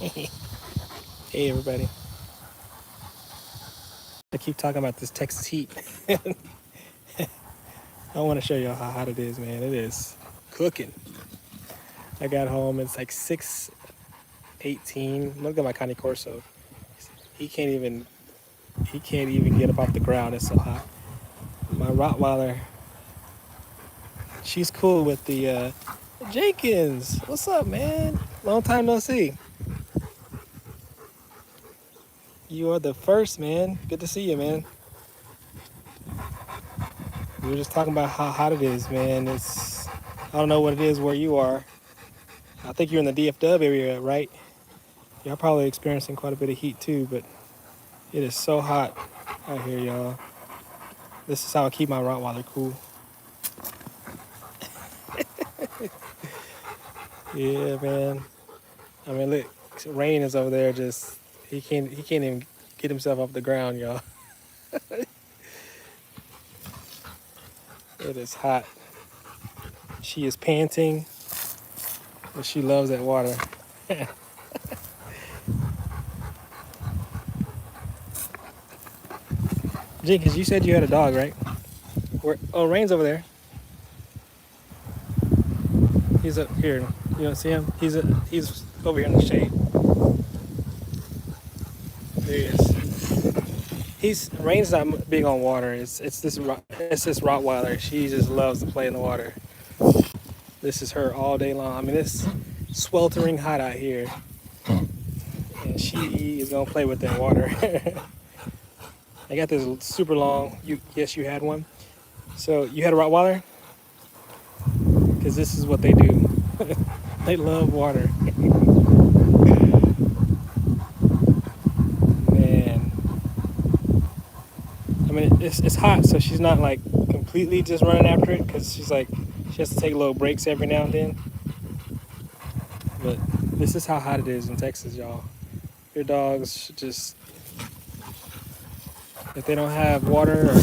Hey everybody. I keep talking about this Texas heat. I want to show y'all how hot it is, man. It is cooking. I got home, it's like 6:18. Look at my Connie Corso. He can't even get up off the ground. It's so hot. My Rottweiler, she's cool with the Jenkins. What's up, man? Long time no see. You are the first, man. Good to see you, man. We were just talking about how hot it is, man. I don't know what it is where you are. I think you're in the DFW area, right? Y'all probably experiencing quite a bit of heat too, but it is so hot out here, y'all. This is how I keep my Rottweiler cool. Yeah, man. I mean, look, Rain is over there. Just he can't even get himself off the ground, y'all. It is hot. She is panting, but she loves that water. Jenkins, you said you had a dog, right? Oh, Rain's over there. He's up here. You don't see him? He's over here in the shade. There he is. Rain's not big on water. It's this Rottweiler. She just loves to play in the water. This is her all day long. I mean, it's sweltering hot out here, and she is gonna play with that water. I got this super long. Yes, you had one. So you had a Rottweiler? Because this is what they do. They love water. Man. I mean, it's hot, so she's not like completely just running after it, because she has to take little breaks every now and then. But this is how hot it is in Texas, y'all. Your dogs just, if they don't have water or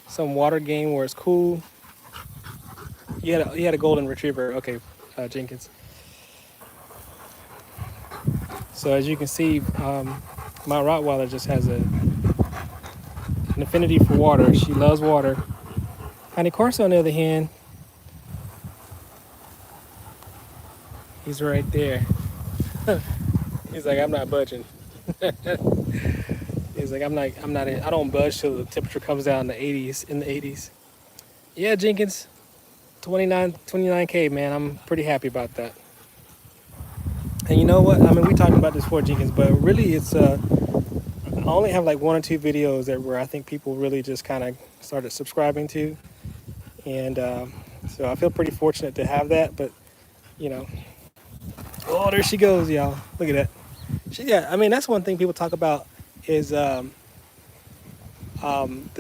some water game where it's cool. You had a golden retriever, okay, Jenkins. So as you can see, my Rottweiler just has an affinity for water. She loves water. Connie Corso, on the other hand, he's right there. He's like, I'm not budging. He's like, I don't budge till the temperature comes down in the 80s. Yeah, Jenkins, 29K, man. I'm pretty happy about that. And you know what? I mean, we talked about this before, Jenkins, but really it's, I only have like 1 or 2 videos where I think people really just kind of started subscribing to. And so I feel pretty fortunate to have that, but you know, oh, there she goes, y'all. Look at that. I mean, that's one thing people talk about is the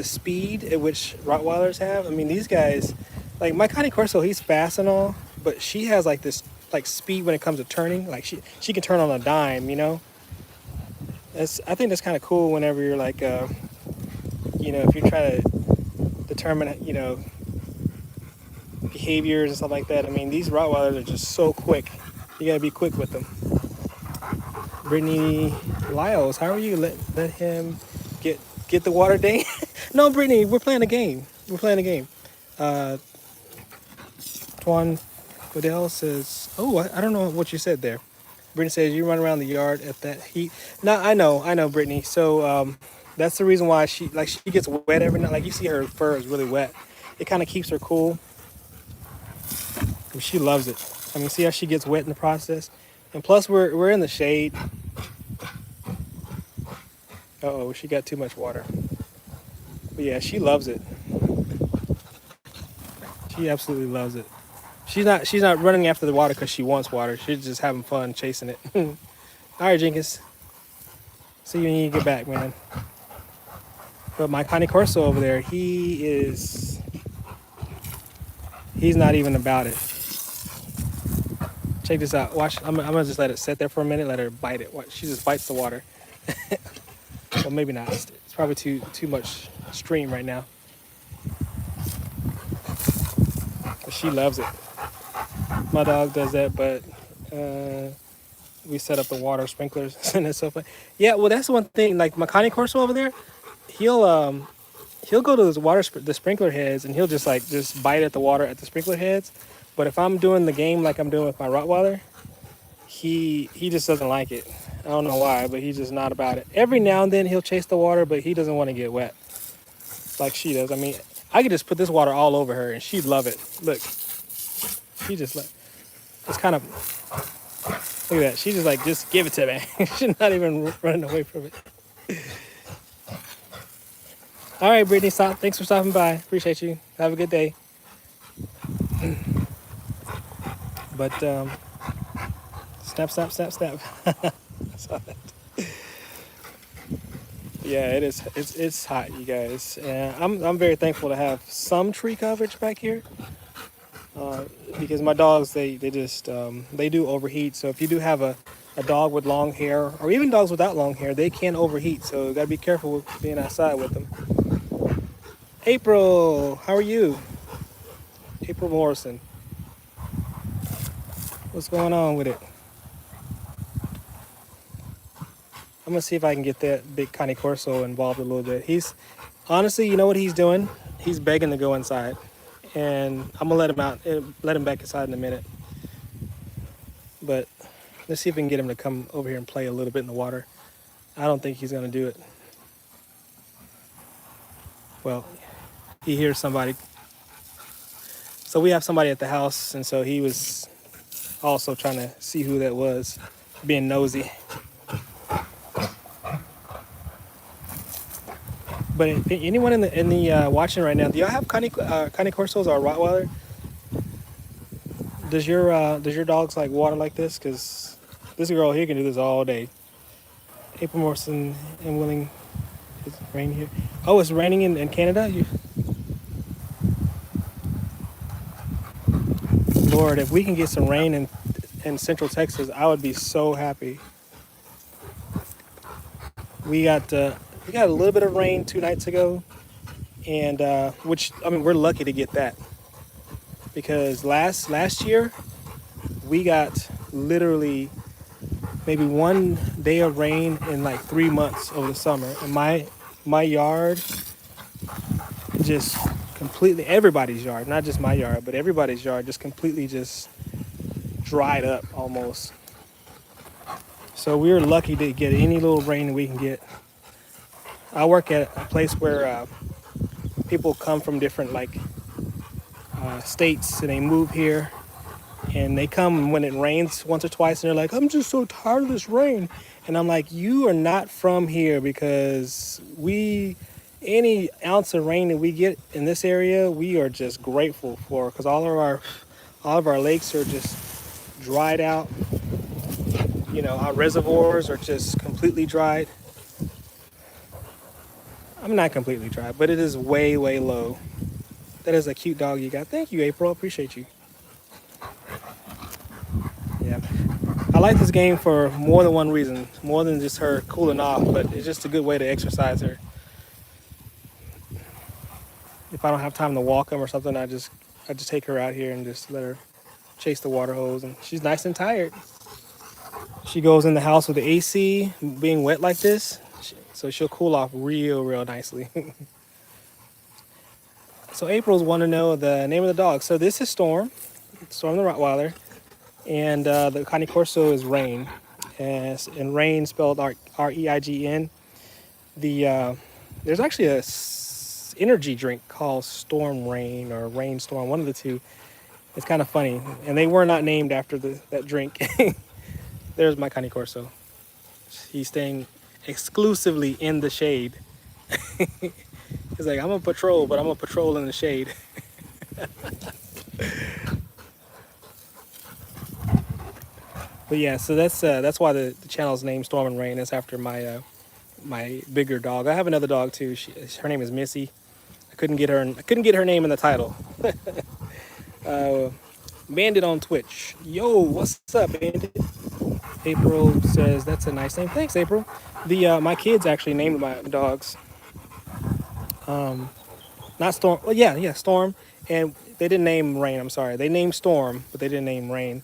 speed at which Rottweilers have. I mean, these guys, like my Connie Corso, he's fast and all, but she has like this like speed when it comes to turning. Like she can turn on a dime, you know. I think that's kind of cool whenever you're like, you know, if you're trying to determine, you know, behaviors and stuff like that. I mean, these Rottweilers are just so quick. You gotta be quick with them. Brittany Lyles, how are you? Let him get the water day? No, Brittany, we're playing a game. Twan Goodell says, oh, I don't know what you said there. Brittany says, you run around the yard at that heat. No, I know, Brittany. So that's the reason why she gets wet every night. Like you see her fur is really wet. It kind of keeps her cool. And she loves it. I mean, see how she gets wet in the process? And plus we're in the shade. Uh-oh, she got too much water. But yeah, she loves it. She absolutely loves it. She's not running after the water because she wants water. She's just having fun chasing it. All right, Jenkins. See you when you get back, man. But my Connie Corso over there, he's not even about it. Check this out. Watch. I'm gonna just let it sit there for a minute. Let her bite it. Watch. She just bites the water. Well, maybe not. It's probably too much stream right now. But she loves it. My dog does that, but we set up the water sprinklers and that stuff. Yeah, well, that's one thing. Like my Corso over there, he'll he'll go to his the sprinkler heads, and he'll just bite at the water at the sprinkler heads. But if I'm doing the game like I'm doing with my Rottweiler, he just doesn't like it. I don't know why, but he's just not about it. Every now and then he'll chase the water, but he doesn't want to get wet like she does. I mean, I could just put this water all over her and she'd love it. Look, she just like, it's kind of, look at that. She just like, just give it to me. She's not even running away from it. All right, Brittany, thanks for stopping by. Appreciate you. Have a good day. But snap, snap, snap, snap. Saw that. Yeah, it is. It's hot, you guys. And I'm very thankful to have some tree coverage back here, because my dogs they just they do overheat. So if you do have a dog with long hair, or even dogs without long hair, they can overheat. So you gotta be careful with being outside with them. April, how are you? April Morrison. What's going on with it? I'm gonna see if I can get that big Corso involved a little bit. He's honestly, you know what he's doing? He's begging to go inside, and I'm gonna let him out, let him back inside in a minute. But let's see if we can get him to come over here and play a little bit in the water. I don't think he's gonna do it. Well, he hears somebody. So we have somebody at the house, and so he was also trying to see who that was, being nosy. But anyone in the watching right now, do y'all have Corsos or Rottweiler? Does your dogs like water like this? Because this girl here can do this all day. April Morrison and Willing. It's rain here. Oh, it's raining in Canada. Lord, if we can get some rain in Central Texas, I would be so happy. We got a little bit of rain 2 nights ago, and which, I mean, we're lucky to get that, because last year we got literally maybe 1 day of rain in like 3 months over the summer, and my yard just completely, everybody's yard, not just my yard, but everybody's yard just completely just dried up almost. So we're lucky to get any little rain that we can get. I work at a place where people come from different states, and they move here, and they come when it rains once or twice, and they're like, I'm just so tired of this rain. And I'm like, you are not from here, because any ounce of rain that we get in this area, we are just grateful for, because all of our lakes are just dried out. You know, our reservoirs are just completely dried. I'm not completely dry, but it is way, way low. That is a cute dog you got. Thank you, April. Appreciate you. Yeah. I like this game for more than one reason. More than just her cooling off, but it's just a good way to exercise her. If I don't have time to walk them or something, I just take her out here and just let her chase the water hose. And she's nice and tired. She goes in the house with the AC being wet like this, so she'll cool off real, real nicely. So April's want to know the name of the dog. So this is Storm the Rottweiler, and the Corso is Rain, and Rain spelled R-E-I-G-N. There's actually a energy drink called Storm Rain or Rain Storm, one of the two. It's kind of funny, and they were not named after that drink. There's my Corso. He's staying exclusively in the shade. He's like, I'm a patrol, but I'm a patrol in the shade. But yeah, so that's why the channel's named Storm and Rain. It's after my bigger dog. I have another dog too. Her name is Missy. I couldn't get her name in the title. Bandit on Twitch. Yo, what's up, Bandit? April says that's a nice name. Thanks, April. My kids actually named my dogs. Not Storm. Well, yeah, Storm. And they didn't name Rain. I'm sorry. They named Storm, but they didn't name Rain.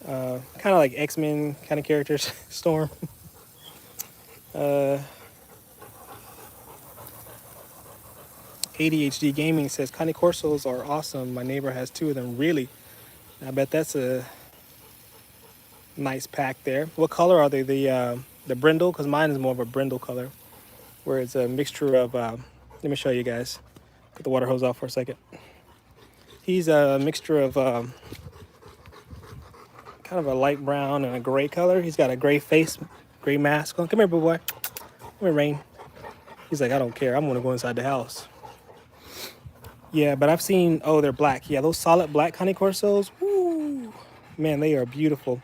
Kind of like X-Men kind of characters. Storm. Uh, ADHD Gaming says Connie Corsos are awesome. My neighbor has 2 of them. Really? I bet that's a nice pack there. What color are they? The brindle? Because mine is more of a brindle color, where it's a mixture of. Let me show you guys. Put the water hose off for a second. He's a mixture of kind of a light brown and a gray color. He's got a gray face, gray mask on. Come here, boo boy. Come here, Rain. He's like, I don't care. I'm gonna go inside the house. Yeah, but I've seen. Oh, they're black. Yeah, those solid black Connie Corsos. Woo, man, they are beautiful.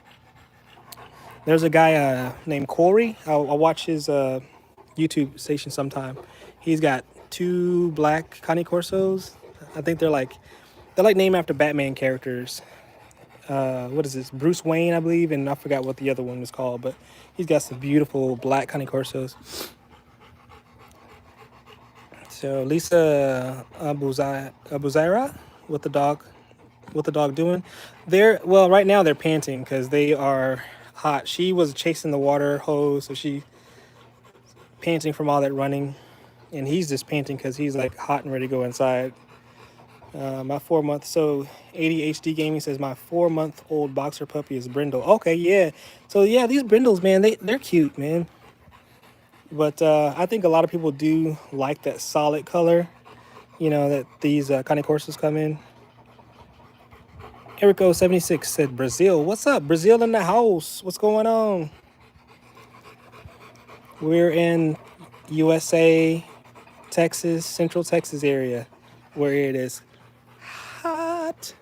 There's a guy named Corey. I'll watch his YouTube station sometime. He's got 2 black Connie Corsos. I think they're like named after Batman characters. What is this? Bruce Wayne, I believe, and I forgot what the other one was called, but he's got some beautiful black Connie Corsos. So Lisa Abuzaira, what the dog doing? Right now they're panting because they are hot. She was chasing the water hose, so she panting from all that running, and he's just panting because he's like hot and ready to go inside. My 4-month, so ADHD Gaming says my 4-month-old boxer puppy is brindle. Okay, yeah. So yeah, these brindles, man, they're cute, man. But I think a lot of people do like that solid color, that these Connie Corsos come in. Erico76 said Brazil. What's up, Brazil in the house? What's going on? We're in USA, Texas, Central Texas area, where it is hot.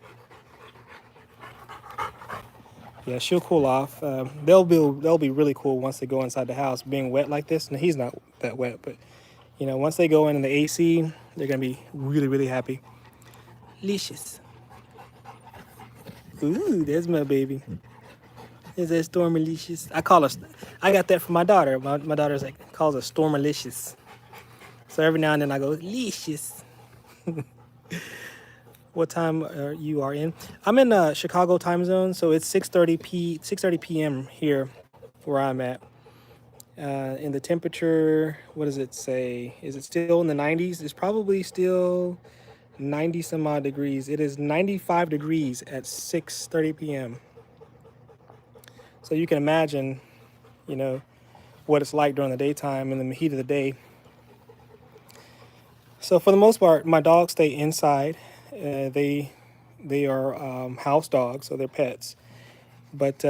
Yeah, she'll cool off. They'll be really cool once they go inside the house, being wet like this. And he's not that wet, but once they go in the AC, they're gonna be really, really happy. Licious. Ooh, there's my baby. Is that Stormalicious? I got that from my daughter. My daughter's calls her Stormalicious. So every now and then I go, Licious. What time you are in? I'm in Chicago time zone, so it's 6:30 p.m. here where I'm at. And the temperature, what does it say? Is it still in the 90s? It's probably still 90 some odd degrees. It is 95 degrees at 6:30 p.m. So you can imagine, what it's like during the daytime in the heat of the day. So for the most part, my dogs stay inside. They are house dogs, so they're pets. But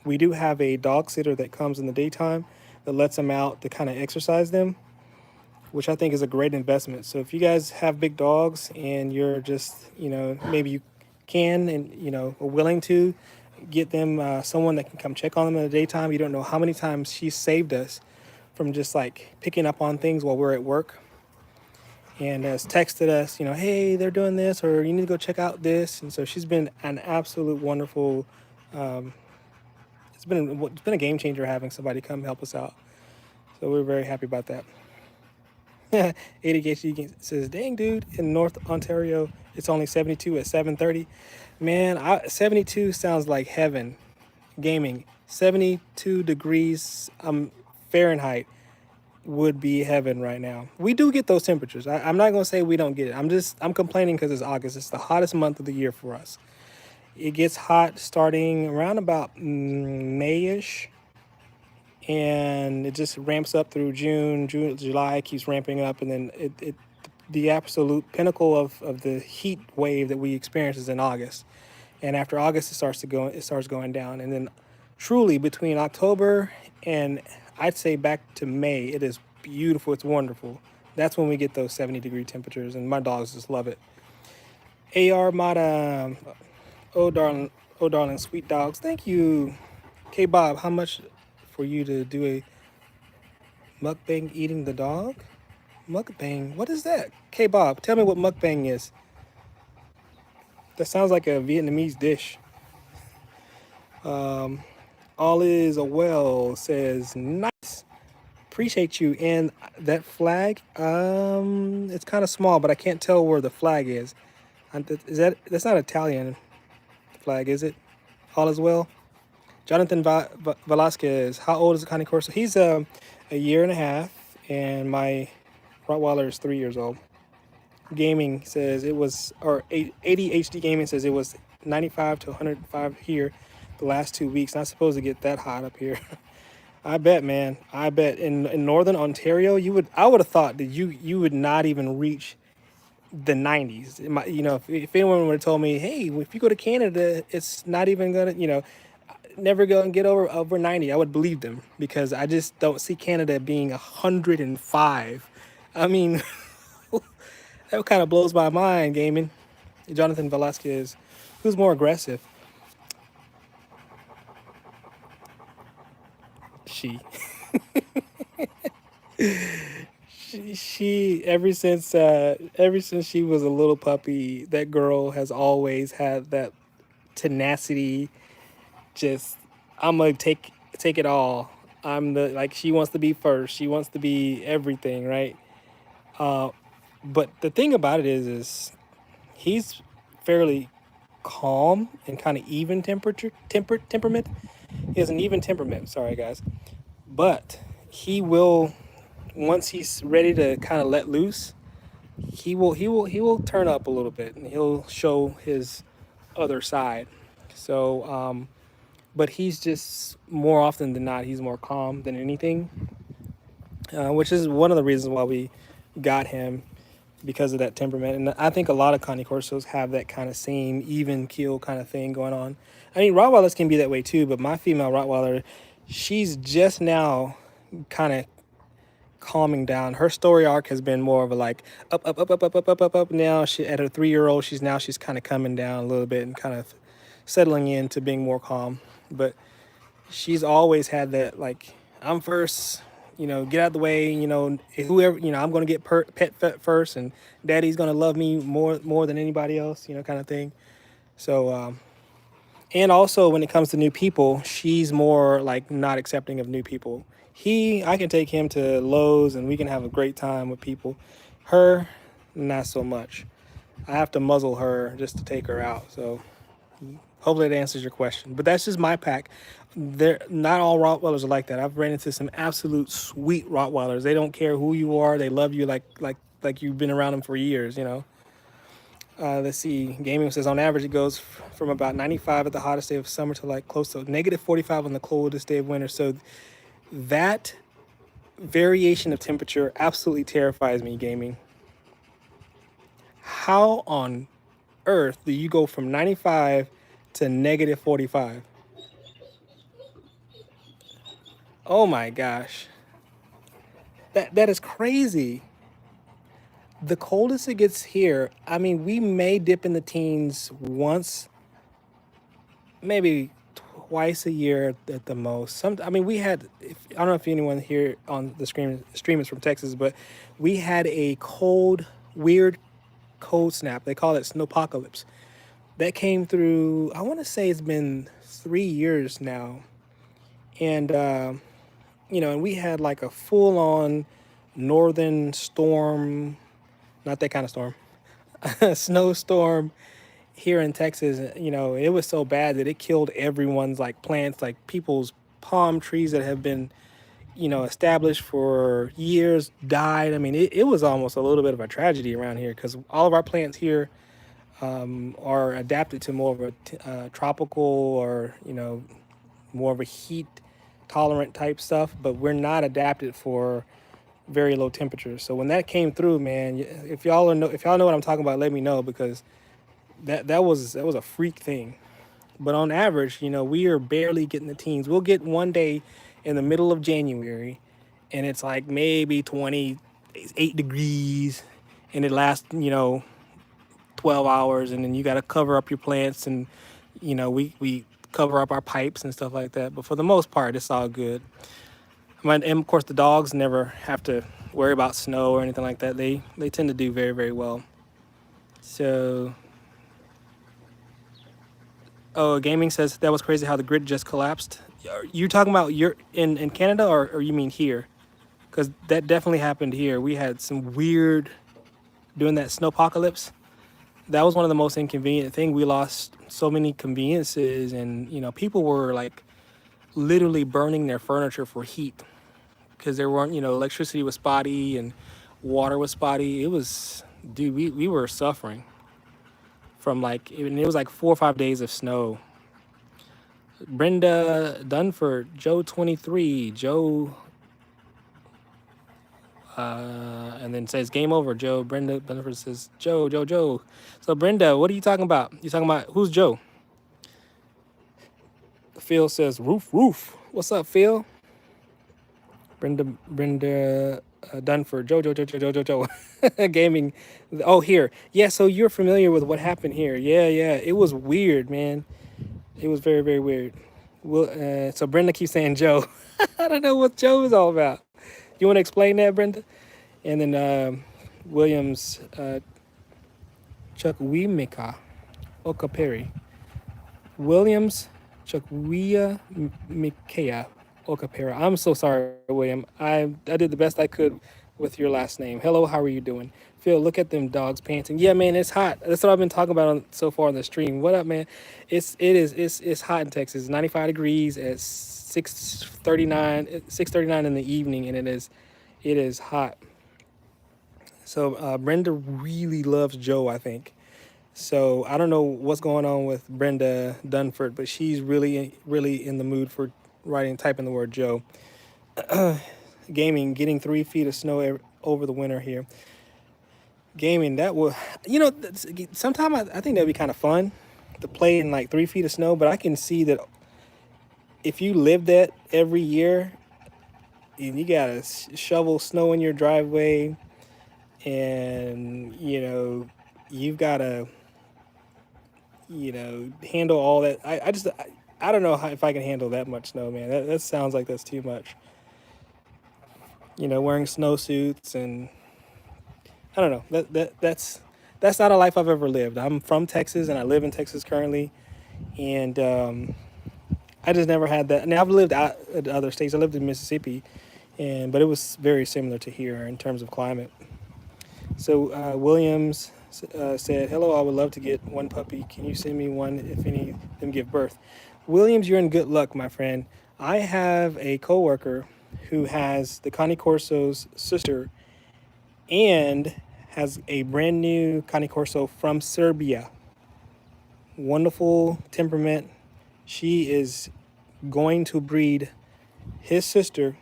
we do have a dog sitter that comes in the daytime that lets them out to kind of exercise them, which I think is a great investment. So if you guys have big dogs and you're just, maybe you can and, are willing to get them someone that can come check on them in the daytime. You don't know how many times she's saved us from just picking up on things while we're at work. And has texted us, hey, they're doing this, or you need to go check out this. And so she's been an absolute wonderful. It's been a game changer having somebody come help us out. So we're very happy about that. ADHD says, dang, dude, in North Ontario, it's only 72 at 7:30. Man, 72 sounds like heaven. Gaming, 72 degrees Fahrenheit would be heaven right now. We do get those temperatures. I'm not gonna say we don't get it. I'm complaining because it's August. It's the hottest month of the year for us. It gets hot starting around about May-ish, and it just ramps up through June, July keeps ramping up, and then the absolute pinnacle of the heat wave that we experience is in August. And after August, it starts going down, and then truly between October and I'd say back to May, it is beautiful. It's wonderful. That's when we get those 70-degree temperatures, and my dogs just love it. AR Mata, oh darling, sweet dogs. Thank you. K Bob, how much for you to do a mukbang eating the dog? Mukbang, what is that? K Bob, tell me what mukbang is. That sounds like a Vietnamese dish. All is well says nice. Appreciate you. And that flag, it's kind of small, but I can't tell where the flag is. That's not Italian flag, is it? All is well. Jonathan Velasquez, how old is the Connie Corso? He's a year and a half, and my Rottweiler is 3 years old. Gaming says it was, or ADHD Gaming says it was 95 to 105 here the last 2 weeks. Not supposed to get that hot up here. I bet, man. I bet in northern Ontario, I would have thought that you would not even reach the 90s. If anyone would have told me, hey, if you go to Canada, it's not even gonna, never go and get over 90, I would believe them, because I just don't see Canada being 105. I mean, that kind of blows my mind, gaming. Jonathan Velasquez, who's more aggressive? She. she ever since she was a little puppy, that girl has always had that tenacity. Just, I'm gonna take it all. She wants to be first. She wants to be everything, right? But the thing about it is he's fairly calm and kind of even temperament. He has an even temperament. Sorry, guys, but he will, once he's ready to kind of let loose, he will turn up a little bit and he'll show his other side. So, but he's just, more often than not, he's more calm than anything, which is one of the reasons why we got him, because of that temperament. And I think a lot of Connie Corsos have that kind of same even keel kind of thing going on. I mean, Rottweilers can be that way too, but my female Rottweiler, she's just now kind of calming down. Her story arc has been more of a like up, up, up, up, up, up, up, up, up. Now she, at her 3-year-old, she's kind of coming down a little bit and kind of settling into being more calm. But she's always had that, like, I'm first, get out of the way, whoever, I'm going to get pet first, and daddy's going to love me more than anybody else, kind of thing. So, and also when it comes to new people, she's more like not accepting of new people. I can take him to Lowe's and we can have a great time with people. Her, not so much. I have to muzzle her just to take her out. So hopefully that answers your question. But that's just my pack. Not all Rottweilers are like that. I've ran into some absolute sweet Rottweilers. They don't care who you are. They love you like you've been around them for years, Let's see. Gaming says on average it goes from about 95 at the hottest day of summer to like close to negative 45 on the coldest day of winter. So that variation of temperature absolutely terrifies me, gaming. How on earth do you go from 95 to negative 45? Oh my gosh. That is crazy. The coldest it gets here, I mean, we may dip in the teens once, maybe twice a year at the most. We had, I don't know if anyone here on the stream is from Texas, but we had a weird cold snap. They call it snowpocalypse. That came through, I want to say it's been 3 years now. And, and we had like a full-on northern storm, not that kind of storm, snowstorm here in Texas. It was so bad that it killed everyone's like plants, like people's palm trees that have been, established for years died. I mean, it was almost a little bit of a tragedy around here because all of our plants here are adapted to more of a tropical or, more of a heat tolerant type stuff, but we're not adapted for very low temperatures. So when that came through, man, if y'all know what I'm talking about, let me know, because that was a freak thing. But on average, we are barely getting the teens. We'll get one day in the middle of January and it's like maybe 28 degrees and it lasts, 12 hours, and then you got to cover up your plants, and we cover up our pipes and stuff like that. But for the most part, it's all good. And of course, the dogs never have to worry about snow or anything like that. They tend to do very, very well. So, gaming says that was crazy how the grid just collapsed. Are you talking about you're in Canada, or you mean here? Because that definitely happened here. We had some weird, doing that snowpocalypse. That was one of the most inconvenient thing. We lost so many conveniences, and people were like literally burning their furniture for heat because there weren't, electricity was spotty and water was spotty. It was, dude, we were suffering from like, and it was like 4 or 5 days of snow. Brenda Dunford, Joe 23, Joe, and then says game over. Joe, Brenda Dunford says Joe. So Brenda, what are you talking about? You talking about who's Joe? Phil says roof. What's up, Phil? Brenda Dunford, Joe. Gaming. Oh, here. Yeah, so you're familiar with what happened here. Yeah. It was weird, man. It was very, very weird. Well, so Brenda keeps saying Joe. I don't know what Joe is all about. You want to explain that, Brenda? And then Williams, Chukwuemeka Okaperi. Williams, Chukwuemeka Okapera. I'm so sorry, William. I did the best I could with your last name. Hello, how are you doing? Phil, look at them dogs panting. Yeah, man, it's hot. That's what I've been talking about so far on the stream. What up, man? It's hot in Texas. 95 degrees at 6:39 in the evening, and it is hot. So Brenda really loves Joe, I think. So I don't know what's going on with Brenda Dunford, but she's really, really in the mood for typing the word Joe. Gaming, getting 3 feet of snow over the winter here. Gaming, that will, sometimes I think that'd be kind of fun to play in like 3 feet of snow, but I can see that if you live that every year and you gotta shovel snow in your driveway, and you've gotta handle all that. I don't know if I can handle that much snow, man. That sounds like that's too much. Wearing snowsuits, and I don't know. That's not a life I've ever lived. I'm from Texas and I live in Texas currently, and I just never had that. Now I've lived out at other states. I lived in Mississippi, but it was very similar to here in terms of climate. So Williams said, hello, I would love to get one puppy. Can you send me one if any of them give birth? Williams, you're in good luck, my friend. I have a coworker who has the Cane Corso's sister and has a brand new Cane Corso from Serbia. Wonderful temperament. She is going to breed his sister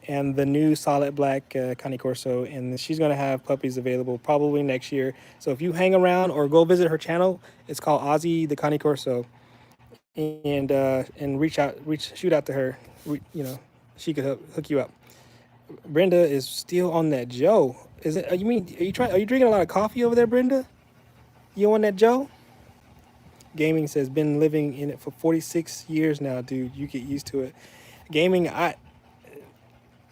and the new solid black Cane Corso, and she's going to have puppies available probably next year. So if you hang around or go visit her channel, it's called Ozzy the Cane Corso, and shoot out to her. She could hook you up. Brenda is still on that Joe. Are you drinking a lot of coffee over there, Brenda? You on that Joe? Gaming says, been living in it for 46 years now, dude. You get used to it. Gaming, I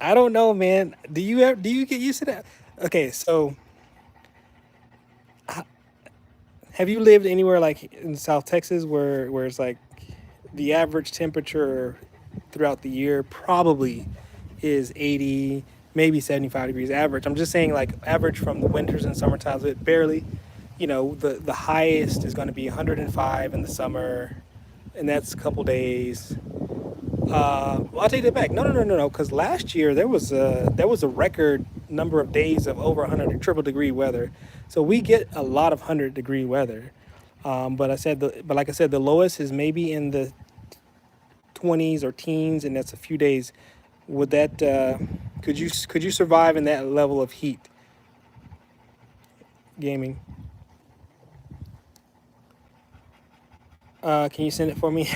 don't know, man. Do you get used to that? Okay, so have you lived anywhere like in South Texas where it's like the average temperature throughout the year probably is 80, maybe 75 degrees average? I'm just saying like average from the winters and summer times, but barely. The highest is going to be 105 in the summer, and that's a couple days. Well, I'll take that back. No. Because last year there was a record number of days of over 100 triple degree weather, so we get a lot of 100-degree weather. But like I said, the lowest is maybe in the 20s or teens, and that's a few days. Would that could you survive in that level of heat? Gaming. Can you send it for me?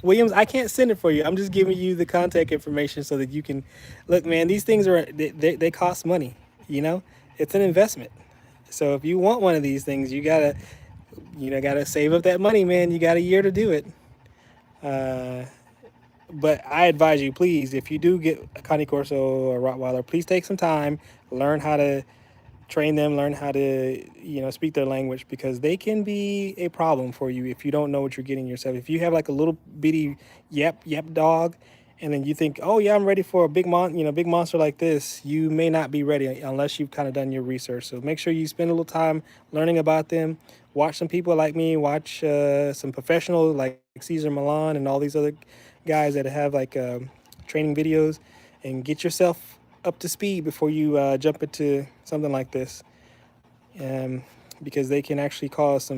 Williams, I can't send it for you. I'm just giving you the contact information so that you can look, man. These things they cost money, it's an investment. So if you want one of these things, you gotta save up that money, man. You got a year to do it. But I advise you, please, if you do get a Cane Corso or Rottweiler, please take some time, learn how to train them, learn how to, speak their language, because they can be a problem for you if you don't know what you're getting yourself. If you have like a little bitty yap dog, and then you think, oh yeah, I'm ready for a big monster like this, you may not be ready unless you've kind of done your research. So make sure you spend a little time learning about them, watch some people like me, watch some professionals like Caesar Milan and all these other guys that have like training videos, and get yourself up to speed before you jump into something like this, because they can actually cause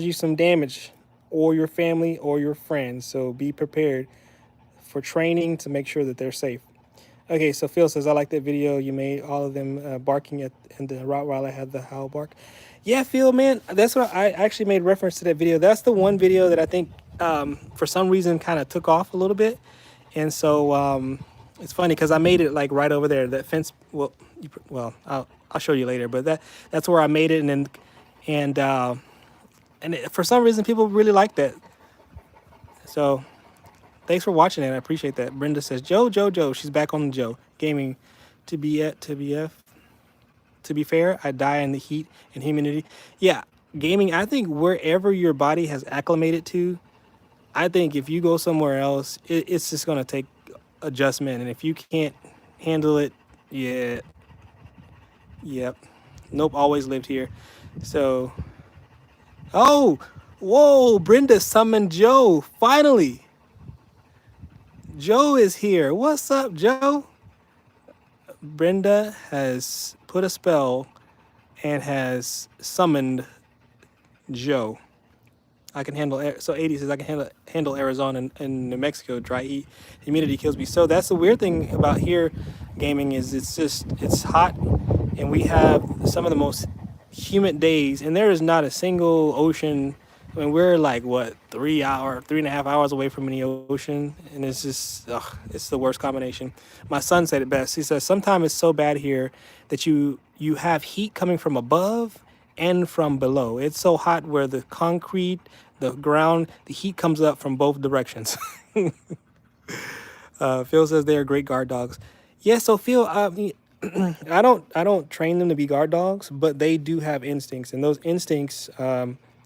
you some damage, or your family or your friends. So be prepared for training to make sure that they're safe. Okay, so Phil says, I like that video you made, all of them barking at, and the Rottweiler had the howl bark. Yeah, Phil, man, that's what I actually made reference to that video. That's the one video that I think for some reason kind of took off a little bit. And so it's funny because I made it like right over there, that fence. I'll show you later, but that's where I made it. And for some reason, people really like that. So thanks for watching it. I appreciate that. Brenda says, Joe. She's back on the Joe gaming. To be fair, I die in the heat and humidity. Yeah, gaming. I think wherever your body has acclimated to, I think if you go somewhere else, it's just gonna take adjustment. And if you can't handle it, yeah, yep, nope. Always lived here. So, oh, whoa, Brenda summoned Joe finally. Joe is here. What's up, Joe? Brenda has put a spell and has summoned Joe. I can handle air. So 80 says I can handle Arizona and New Mexico. Dry heat, humidity kills me. So that's the weird thing about here gaming is it's hot, and we have some of the most humid days, and there is not a single ocean. I mean, we're like what 3.5 hours away from any ocean, and it's just it's the worst combination. My son said it best. He says sometimes it's so bad here that you have heat coming from above and from below. It's so hot where the concrete, the ground, the heat comes up from both directions. Phil says they are great guard dogs. Yeah, so Phil, I don't train them to be guard dogs, but they do have instincts, and those instincts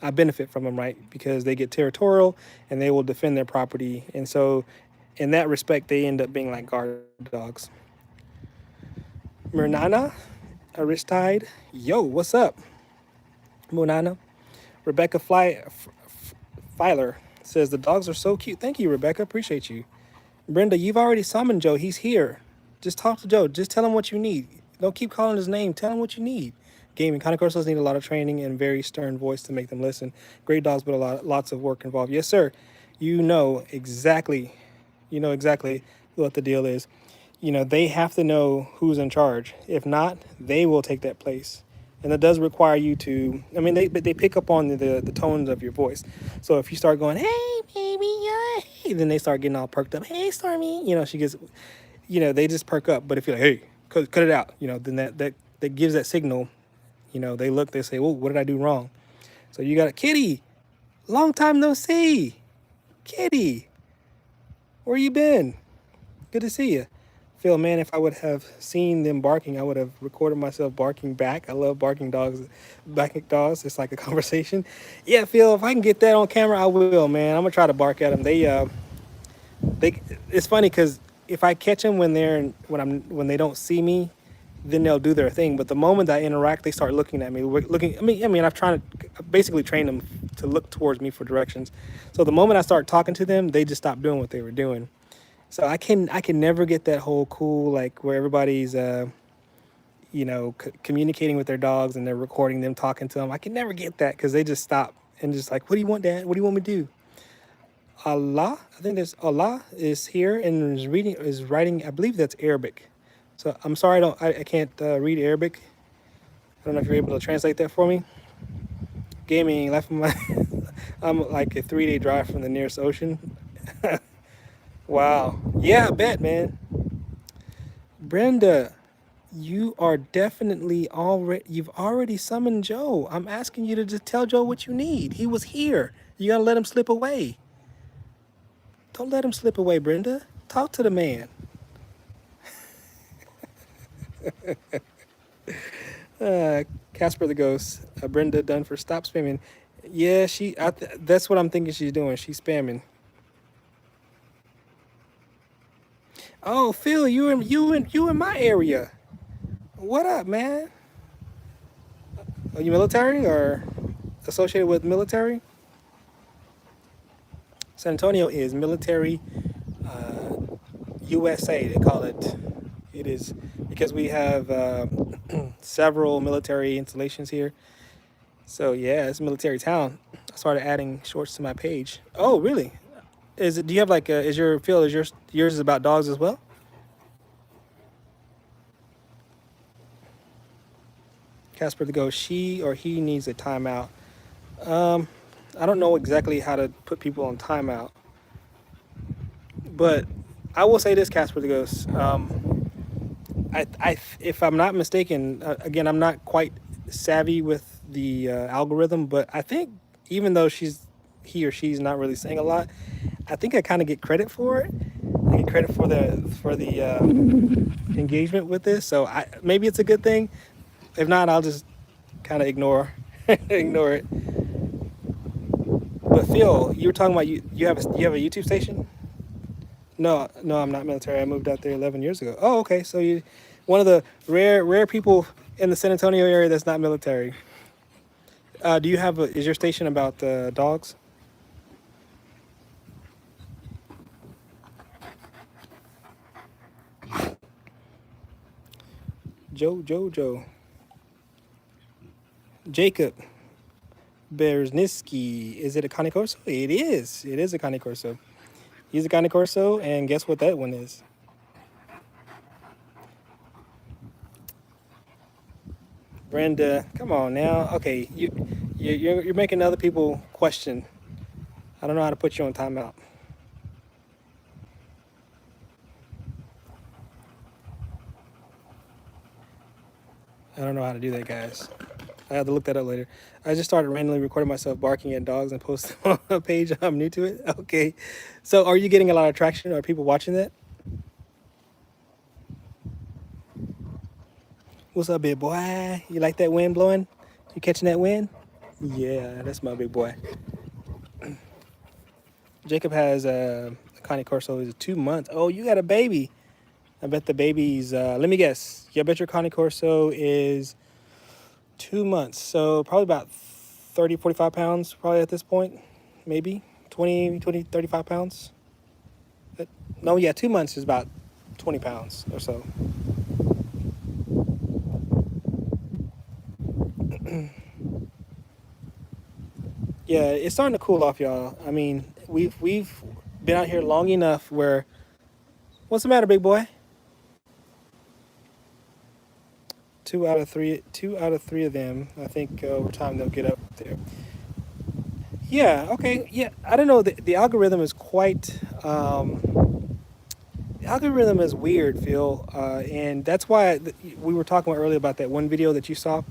I benefit from them, right? Because they get territorial and they will defend their property, and so in that respect, they end up being like guard dogs. Murnana, Aristide, yo, what's up? Munana. Rebecca Filer says the dogs are so cute. Thank you, Rebecca. Appreciate you. Brenda, you've already summoned Joe. He's here. Just talk to Joe. Just tell him what you need. Don't keep calling his name. Tell him what you need. Gaming. Corsos need a lot of training and very stern voice to make them listen. Great dogs, but lots of work involved. Yes, sir. You know exactly what the deal is. They have to know who's in charge. If not, they will take that place. And that does require you to, I mean, they pick up on the tones of your voice. So if you start going, hey, baby, hey, then they start getting all perked up. Hey, Stormy, she gets, they just perk up. But if you're like, hey, cut it out, then that gives that signal. They look, they say, oh, what did I do wrong? So you got a Kitty, long time no see. Kitty, where you been? Good to see you. Phil, man, if I would have seen them barking, I would have recorded myself barking back. I love barking dogs. It's like a conversation. Yeah, Phil, if I can get that on camera, I will, man. I'm gonna try to bark at them. It's funny because if I catch them when they don't see me, then they'll do their thing. But the moment I interact, they start looking at me. I've tried to basically train them to look towards me for directions. So the moment I start talking to them, they just stop doing what they were doing. So I can never get that whole cool, like where everybody's, communicating with their dogs and they're recording them talking to them. I can never get that because they just stop and just like, what do you want, Dad? What do you want me to do? Allah, I think there's Allah is here and is writing. I believe that's Arabic. So I'm sorry, I can't read Arabic. I don't know if you're able to translate that for me. Gaming, left my, I'm like a 3-day drive from the nearest ocean. Wow. Yeah, I bet, man. Brenda, you are definitely you've already summoned Joe. I'm asking you to just tell Joe what you need. He was here. You gotta let him slip away. Don't let him slip away, Brenda. Talk to the man. Casper the Ghost. Brenda Dunford, stop spamming. Yeah, that's what I'm thinking she's doing. She's spamming. Oh, Phil, you in my area. What up, man? Are you military or? associated with military? San Antonio is military USA, they call it. It is because we have several military installations here. So yeah, it's a military town. I started adding shorts to my page. Oh, really? Is it? Do you have like? Is your Phil? Is yours is about dogs as well? Casper to go. She or he needs a timeout. Um, I don't know exactly how to put people on timeout, but I will say this, Casper the Ghost. If I'm not mistaken, again, I'm not quite savvy with the algorithm, but I think even though he or she's not really saying a lot, I think I kind of get credit for it. I get credit for the engagement with this, so maybe it's a good thing. If not, I'll just kind of ignore it. But Phil, you were talking about you have a YouTube station? No, no, I'm not military. I moved out there 11 years ago. Oh, okay. So you, one of the rare people in the San Antonio area that's not military. Do you have is your station about dogs? Joe. Jacob Beresniski. Is it a Cane Corso? It is. It is a Cane Corso. He's a Cane Corso, and guess what that one is? Brenda, come on now. Okay, you're making other people question. I don't know how to put you on timeout. I don't know how to do that, guys. I have to look that up later. I just started randomly recording myself barking at dogs and posting on a page. I'm new to it. Okay. So are you getting a lot of traction? Are people watching that? What's up, big boy? You like that wind blowing? You catching that wind? Yeah, that's my big boy. Jacob has a Cane Corso. Is 2 months. Oh, you got a baby. I bet the baby's, let me guess. Yeah, I bet your Cane Corso is 2 months. So probably about 30, 45 pounds probably at this point. Maybe 20, 35 pounds. No, yeah, 2 months is about 20 pounds or so. Yeah, it's starting to cool off, y'all. I mean, we've been out here long enough where, what's the matter, big boy? 2 out of 3 of them. I think over time they'll get up there. Yeah. Okay. Yeah. I don't know. The algorithm is quite. The algorithm is weird, Phil, and that's why we were talking earlier about that one video that you saw.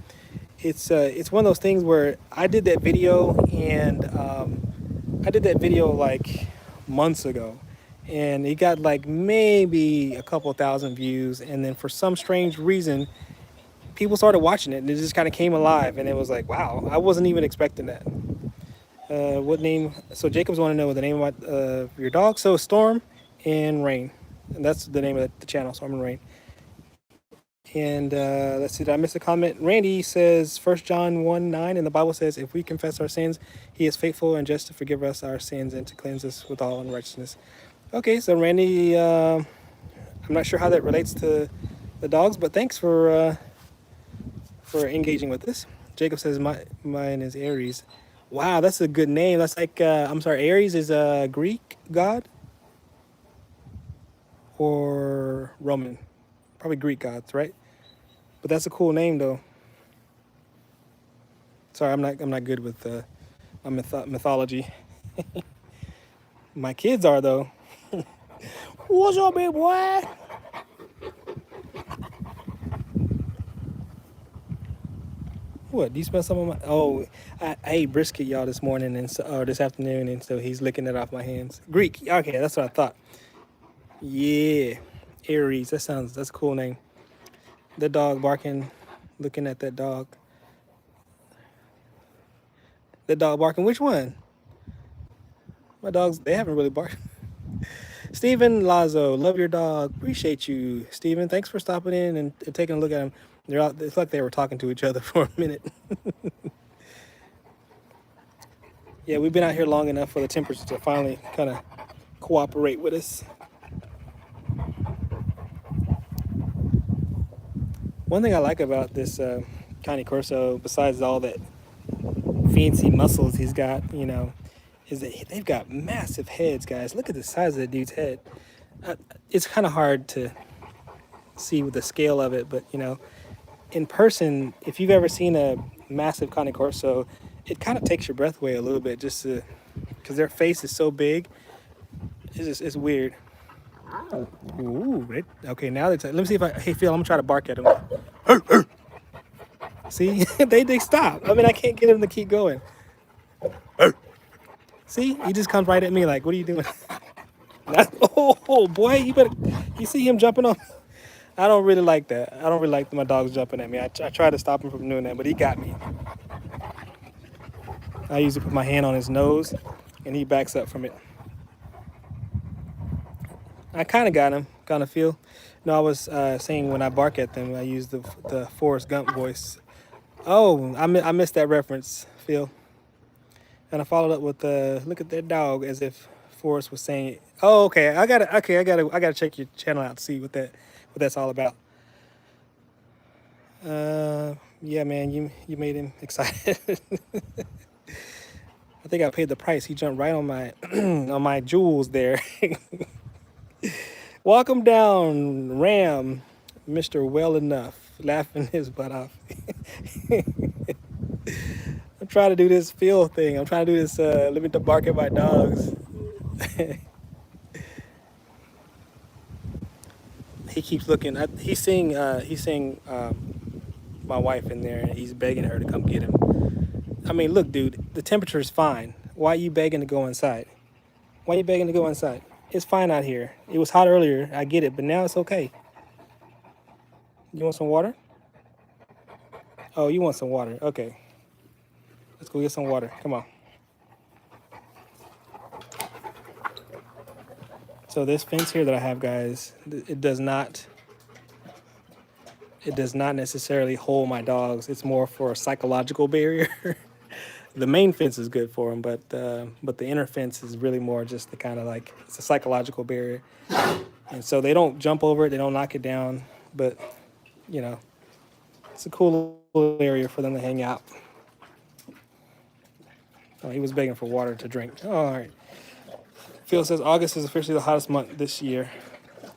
It's one of those things where I did that video and I did that video like months ago, and it got like maybe a couple thousand views, and then for some strange reason people started watching it and it just kind of came alive, and it was like, wow, I wasn't even expecting that. What name? So Jacobs want to know the name of your dog. So Storm and Rain, and that's the name of the channel, Storm and Rain. And let's see, did I miss a comment? Randy says 1 John 1:9 in the Bible says, if we confess our sins, he is faithful and just to forgive us our sins and to cleanse us with all unrighteousness. Okay, so Randy, I'm not sure how that relates to the dogs, but thanks for engaging with this. Jacob says mine is Aries. Wow, that's a good name. That's like, I'm sorry, Aries is a Greek god or Roman? Probably Greek gods, right? But that's a cool name, though. Sorry, I'm not good with my mythology. My kids are, though. What's up, big boy? What? Do you smell some of my? Oh, I ate brisket, y'all, this morning and or this afternoon, and so he's licking it off my hands. Greek. Okay, that's what I thought. Yeah, Aries. That's a cool name. The dog barking, looking at that dog. The dog barking. Which one? My dogs, they haven't really barked. Stephen Lazo, love your dog. Appreciate you, Stephen. Thanks for stopping in and taking a look at him. They're out. It's like they were talking to each other for a minute. Yeah, we've been out here long enough for the temperatures to finally kind of cooperate with us. One thing I like about this Cane Corso, besides all that fancy muscles he's got, is that they've got massive heads, guys. Look at the size of the dude's head. It's kind of hard to see with the scale of it, but in person, if you've ever seen a massive Cane Corso, it kind of takes your breath away a little bit, just because their face is so big. It's weird. Ooh, okay. Now let me see if hey Phil, I'm gonna try to bark at him. See, they stop. I mean, I can't get him to keep going. See, he just comes right at me like, "What are you doing?" Oh boy, you see him jumping on. I don't really like that. I don't really like my dogs jumping at me. I try to stop him from doing that, but he got me. I usually put my hand on his nose, and he backs up from it. I kind of got him, kind of feel. No, I was saying when I bark at them, I use the Forrest Gump voice. Oh, I missed that reference, Phil. And I followed up with look at that dog, as if Forrest was saying it. Oh, okay. I gotta check your channel out to see what that's all about. Yeah, man, you made him excited. I think I paid the price. He jumped right on my on my jewels there. Welcome down, Ram, Mr. Well Enough, laughing his butt off. I'm trying to do this field thing. I'm trying to do this limit to bark at my dogs. He keeps looking. He's seeing my wife in there, and he's begging her to come get him. I mean, look, dude, the temperature is fine. Why are you begging to go inside? Why are you begging to go inside? It's fine out here. It was hot earlier. I get it, but now it's okay. You want some water? Oh, you want some water? Okay. Let's go get some water. Come on. So this fence here that I have, guys, it does not necessarily hold my dogs. It's more for a psychological barrier. The main fence is good for them, but the inner fence is really more just the kind of like, it's a psychological barrier. And so they don't jump over it, they don't knock it down, but it's a cool little area for them to hang out. Oh, he was begging for water to drink. Oh, all right. Phil says August is officially the hottest month this year.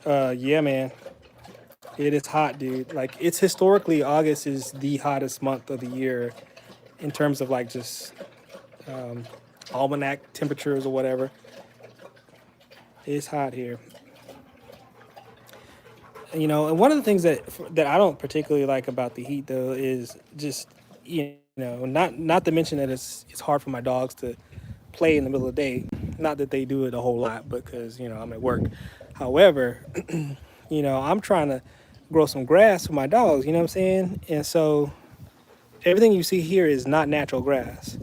Yeah, man. It is hot, dude. Like, it's historically, August is the hottest month of the year in terms of like just almanac temperatures or whatever. It's hot here. And one of the things that I don't particularly like about the heat, though, is just, not to mention that it's hard for my dogs to play in the middle of the day. Not that they do it a whole lot, because, I'm at work. However, I'm trying to grow some grass for my dogs, you know what I'm saying? And so everything you see here is not natural grass.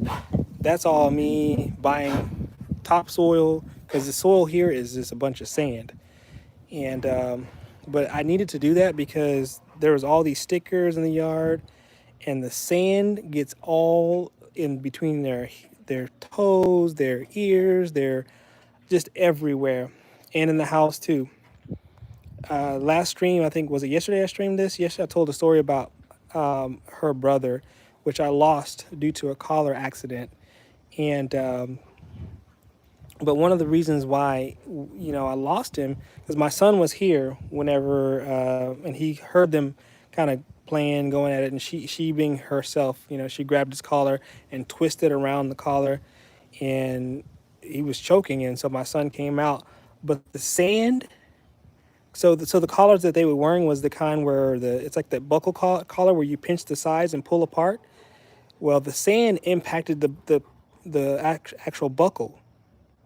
That's all me buying topsoil, because the soil here is just a bunch of sand. And but I needed to do that because there was all these stickers in the yard, and the sand gets all in between their toes, their ears, they're just everywhere, and in the house too. Last stream, I think, was it yesterday I streamed this? Yesterday I told a story about her brother, which I lost due to a collar accident. And but one of the reasons why I lost him, because my son was here whenever and he heard them kind of playing, going at it, and she being herself, she grabbed his collar and twisted around the collar, and he was choking, and so my son came out. But the sand, so the collars that they were wearing was the kind where it's like that buckle collar where you pinch the sides and pull apart. Well, the sand impacted the actual buckle,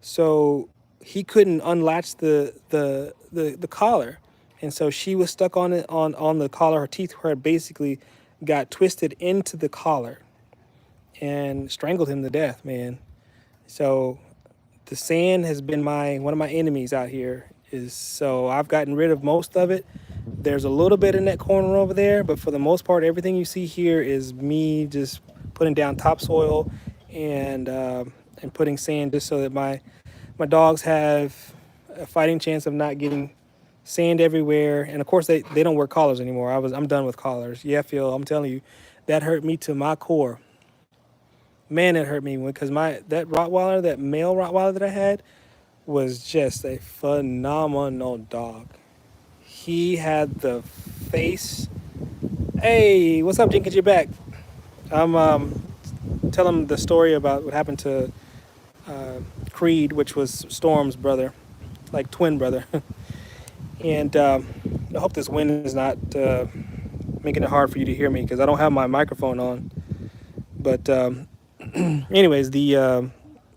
so he couldn't unlatch the collar, and so she was stuck on it on the collar. Her teeth had basically got twisted into the collar and strangled him to death, man. So the sand has been one of my enemies out here. So I've gotten rid of most of it. There's a little bit in that corner over there, but for the most part, everything you see here is me just putting down topsoil and and putting sand just so that my dogs have a fighting chance of not getting sand everywhere. And of course, they don't wear collars anymore. I'm done with collars. Yeah, Phil, I'm telling you, that hurt me to my core. Man, it hurt me because that Rottweiler, that male Rottweiler that I had, was just a phenomenal dog. He had the face. Hey, what's up, Jenkins? You're back. I'm telling the story about what happened to Creed, which was Storm's brother, like twin brother. And I hope this wind is not making it hard for you to hear me because I don't have my microphone on. But anyways, I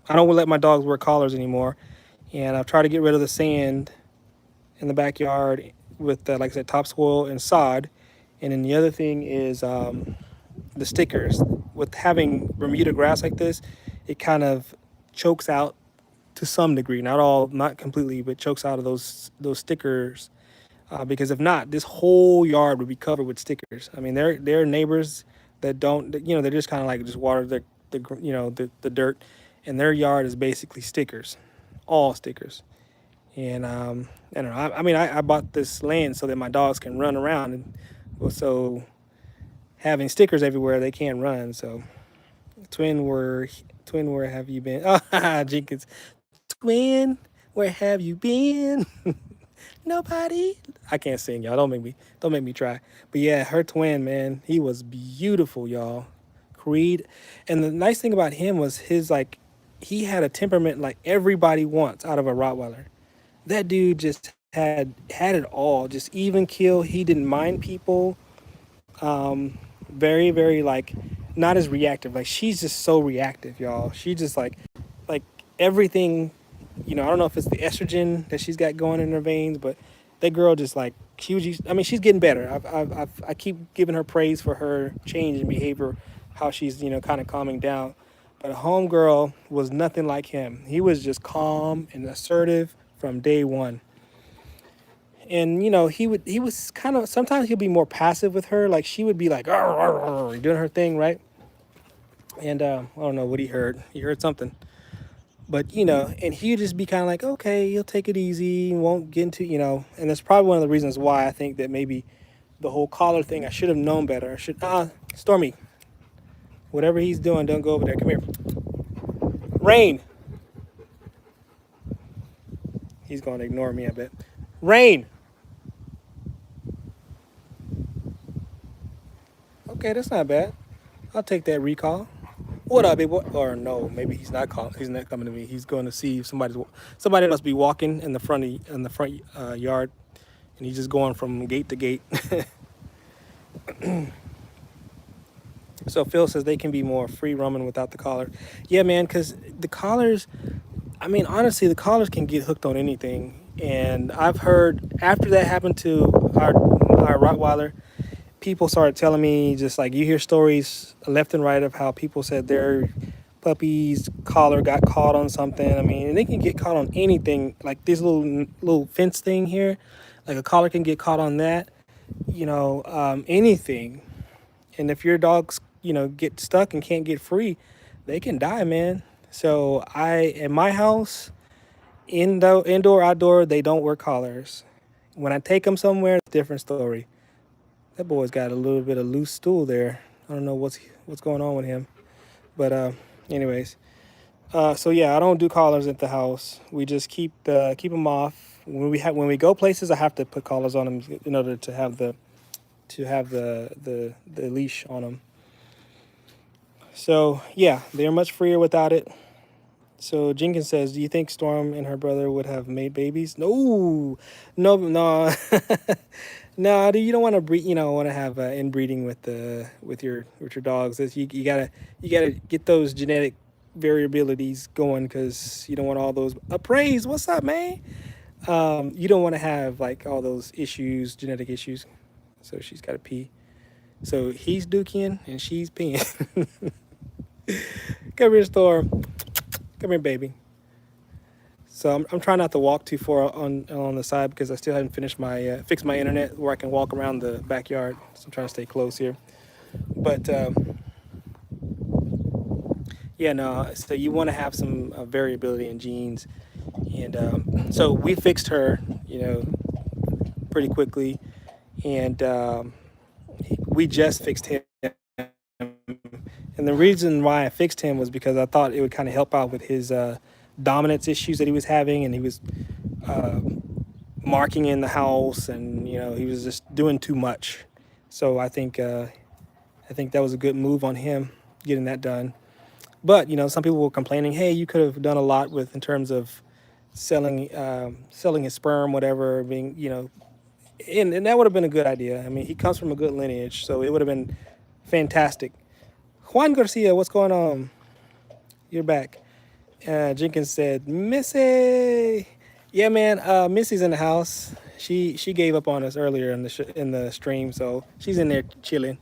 don't let my dogs wear collars anymore, and I've tried to get rid of the sand in the backyard with, like I said, topsoil and sod. And then the other thing is the stickers. With having Bermuda grass like this, it kind of chokes out to some degree, not completely, but chokes out of those stickers. Because if not, this whole yard would be covered with stickers. I mean, there are neighbors that don't, they're just kind of like just water the dirt, and their yard is basically stickers, all stickers. And I don't know. I bought this land so that my dogs can run around, and so having stickers everywhere, they can't run. So, where have you been? Oh, Jenkins, twin, where have you been? Nobody. I can't sing, y'all. Don't make me try. But yeah, her twin, man, he was beautiful, y'all. Creed. And the nice thing about him was he had a temperament like everybody wants out of a Rottweiler. That dude just had it all. Just even kill. He didn't mind people. Very, very not as reactive. Like she's just so reactive, y'all. She just like everything. I don't know if it's the estrogen that she's got going in her veins, but that girl just she's getting better. I keep giving her praise for her change in behavior, how she's, kind of calming down. But homegirl was nothing like him. He was just calm and assertive from day one. And, he was kind of, sometimes he'll be more passive with her. Like she would be like, "Arr, arr, arr," doing her thing, right? And I don't know what he heard. He heard something. But, and he'd just be kind of like, okay, he'll take it easy, won't get into, and that's probably one of the reasons why I think that maybe the whole collar thing, I should have known better. Stormy, whatever he's doing, don't go over there. Come here. Rain. He's going to ignore me, I bet. Rain. Okay, that's not bad. I'll take that recall. What up, big boy? Or no, maybe he's not calling. He's not coming to me. He's going to see if somebody must be walking in the front yard, and he's just going from gate to gate. So Phil says they can be more free roaming without the collar. Yeah, man, because the collars. Honestly, the collars can get hooked on anything, and I've heard after that happened to our Rottweiler. People started telling me, just like you hear stories left and right of how people said their puppy's collar got caught on something. And they can get caught on anything, like this little fence thing here, like a collar can get caught on that, anything. And if your dogs, get stuck and can't get free, they can die, man. So in my house, indoor, outdoor, they don't wear collars. When I take them somewhere, it's a different story. That boy's got a little bit of loose stool there. I don't know what's going on with him. But anyways. So yeah, I don't do collars at the house. We just keep them off. When we go places, I have to put collars on them in order to have the leash on them. So yeah, they're much freer without it. So Jenkins says, do you think Storm and her brother would have made babies? No. No, you don't want to breed. Want to have inbreeding with your dogs. You gotta get those genetic variabilities going because you don't want all those appraise. What's up, man? You don't want to have all those issues, genetic issues. So she's got to pee. So he's dooking and she's peeing. Come here, Storm. Come here, baby. So I'm trying not to walk too far on the side because I still haven't finished fixed my internet where I can walk around the backyard. So I'm trying to stay close here. But Yeah, no. So you want to have some variability in genes, and so we fixed her, pretty quickly, and we just fixed him. And the reason why I fixed him was because I thought it would kind of help out with his dominance issues that he was having, and he was uh, marking in the house, and he was just doing too much. So I think that was a good move on him getting that done. But some people were complaining, hey, you could have done a lot with in terms of selling his sperm, whatever, being and that would have been a good idea. I mean, he comes from a good lineage, so it would have been fantastic. Juan Garcia, what's going on? You're back. Jenkins said, Missy. Yeah, man. Missy's in the house. She gave up on us earlier in the stream, so she's in there chilling.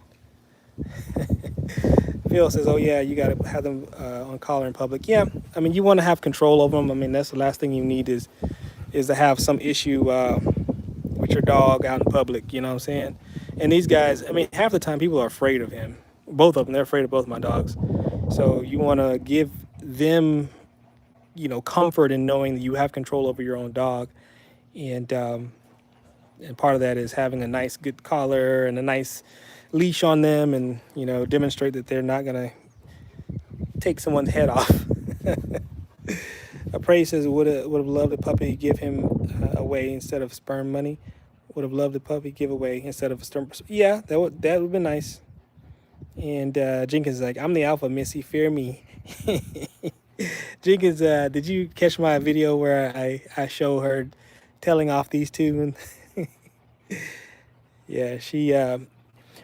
Phil says, "Oh yeah, you got to have them on collar in public." Yeah, I mean, you want to have control over them. I mean, that's the last thing you need is to have some issue with your dog out in public. You know what I'm saying? And these guys, I mean, half the time people are afraid of him. Both of them, they're afraid of both my dogs. So you want to give them, comfort in knowing that you have control over your own dog, and part of that is having a nice, good collar and a nice leash on them, and demonstrate that they're not gonna take someone's head off. A praise says would have loved a puppy give him away instead of sperm money. Would have loved a puppy give away instead of a sperm. Yeah, that would be nice. And Jenkins is like, I'm the alpha, Missy. Fear me. Jenkins, did you catch my video where I show her telling off these two? Yeah, she.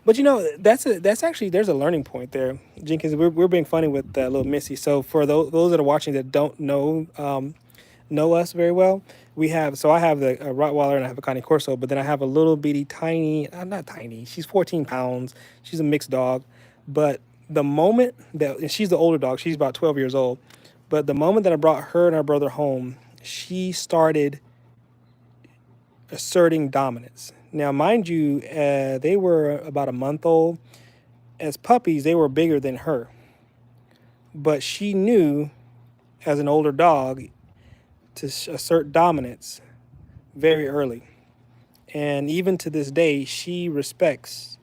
But that's actually there's a learning point there, Jenkins. We're being funny with little Missy. So for those that are watching that don't know us very well, I have the Rottweiler and I have a Connie Corso, but then I have a little bitty tiny, not tiny. She's 14 pounds. She's a mixed dog, but the moment and she's the older dog, she's about 12 years old. But the moment that I brought her and her brother home, she started asserting dominance. Now, mind you, they were about a month old. As puppies, they were bigger than her. But she knew, as an older dog, to assert dominance very early. And even to this day, she respects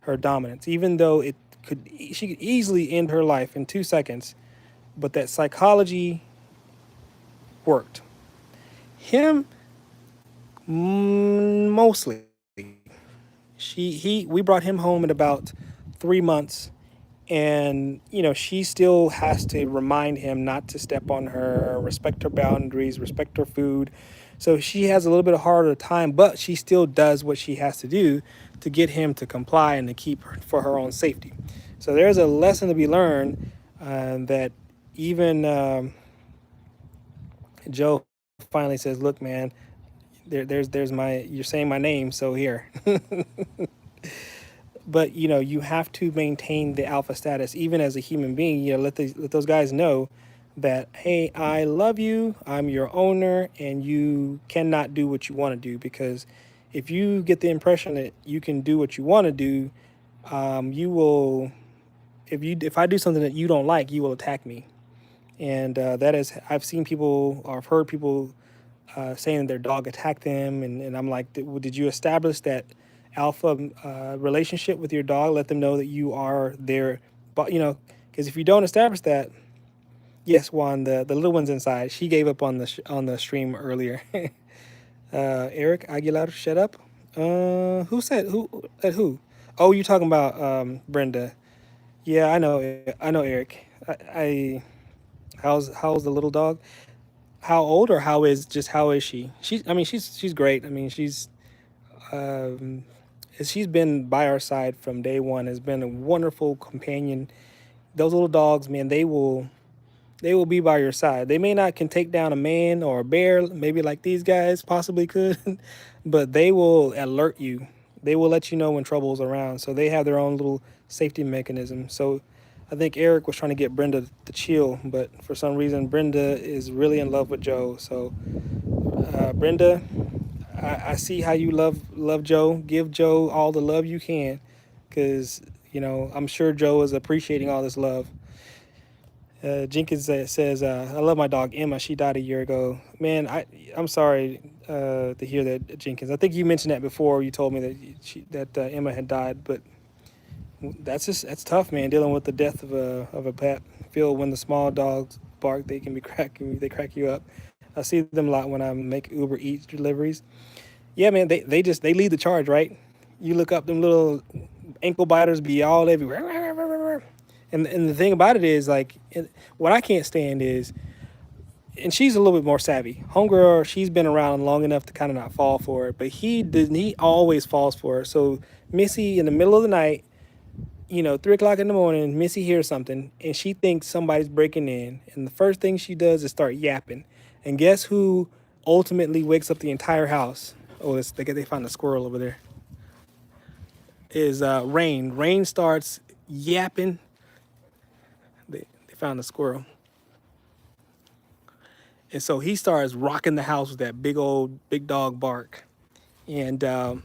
her dominance, even though she could easily end her life in 2 seconds. But that psychology worked. Him, mostly. We brought him home at about 3 months, and she still has to remind him not to step on her, respect her boundaries, respect her food. So she has a little bit of harder time, but she still does what she has to do to get him to comply and to keep her for her own safety. So there's a lesson to be learned, that even Joe finally says, "Look, man, there's you're saying my name, so here." But you have to maintain the alpha status even as a human being. Let those guys know that, hey, I love you, I'm your owner, and you cannot do what you want to do, because if you get the impression that you can do what you want to do, you will, if I do something that you don't like, you will attack me. And that is, I've seen people, or I've heard people saying that their dog attacked them, and I'm like, did you establish that alpha relationship with your dog? Let them know that you are their, because if you don't establish that, yes, Juan, the little one's inside. She gave up on the stream earlier. Eric Aguilar, shut up. Who said who? Oh, you're talking about Brenda. Yeah, I know Eric. How's the little dog? How old, or how is she? She's great. I mean, um, she's been by our side from day one. Has been a wonderful companion. Those little dogs, man, they will be by your side. They may not can take down a man or a bear, maybe like these guys possibly could, but they will alert you. They will let you know when trouble's around. So they have their own little safety mechanism. So I think Eric was trying to get Brenda to chill, but for some reason Brenda is really in love with Joe. So Brenda, I see how you love Joe. Give Joe all the love you can, because I'm sure Joe is appreciating all this love. Jenkins says, "I love my dog Emma. She died a year ago. Man, I'm sorry to hear that, Jenkins. I think you mentioned that before. You told me that Emma had died, but that's tough, man. Dealing with the death of a pet. I feel when the small dogs bark, they crack you up. I see them a lot when I make Uber Eats deliveries. Yeah, man, they lead the charge, right? You look up them little ankle biters be all everywhere. And the thing about it is like what I can't stand is, and she's a little bit more savvy. Homegirl, she's been around long enough to kind of not fall for it, but he always falls for it. So Missy in the middle of the night, 3 o'clock in the morning, Missy hears something and she thinks somebody's breaking in, and the first thing she does is start yapping. And guess who ultimately wakes up the entire house? Oh, they found a squirrel over there. Is Rain. Rain starts yapping. They found a squirrel. And so he starts rocking the house with that big dog bark. And I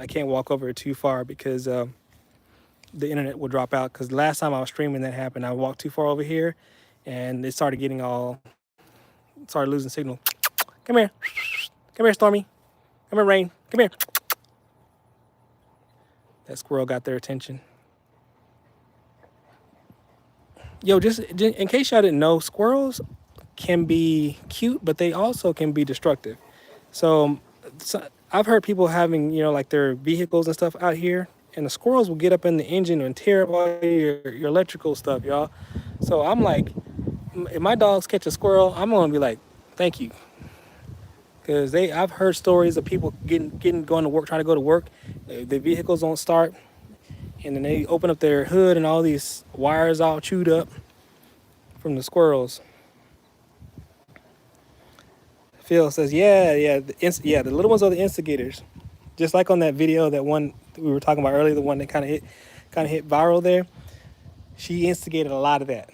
can't walk over it too far because the internet will drop out. Because last time I was streaming that happened, I walked too far over here and it started started losing signal. Come here. Come here, Stormy. Come here, Rain. Come here. That squirrel got their attention. Yo, just in case y'all didn't know, squirrels can be cute, but they also can be destructive. So I've heard people having, like their vehicles and stuff out here, and the squirrels will get up in the engine and tear up all your electrical stuff, y'all. So I'm like, if my dogs catch a squirrel, I'm gonna be like, thank you. Because I've heard stories of people going to work, trying to go to work, their vehicles don't start, and then they open up their hood and all these wires all chewed up from the squirrels. Phil says, yeah, the little ones are the instigators. Just like on that video, that one we were talking about earlier, the one that kind of hit viral there. She instigated a lot of that,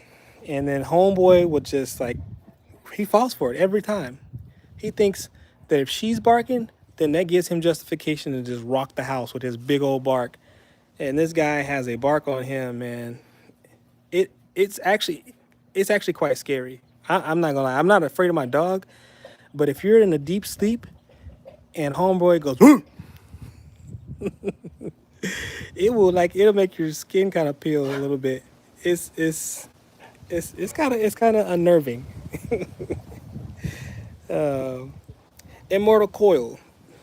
and then homeboy would just like, he falls for it every time. He thinks that if she's barking, then that gives him justification to just rock the house with his big old bark. And this guy has a bark on him, man. It's actually quite scary. I'm not gonna lie. I'm not afraid of my dog, but if you're in a deep sleep and homeboy goes, it'll make your skin kind of peel a little bit. It's kind of unnerving. Immortal Coil.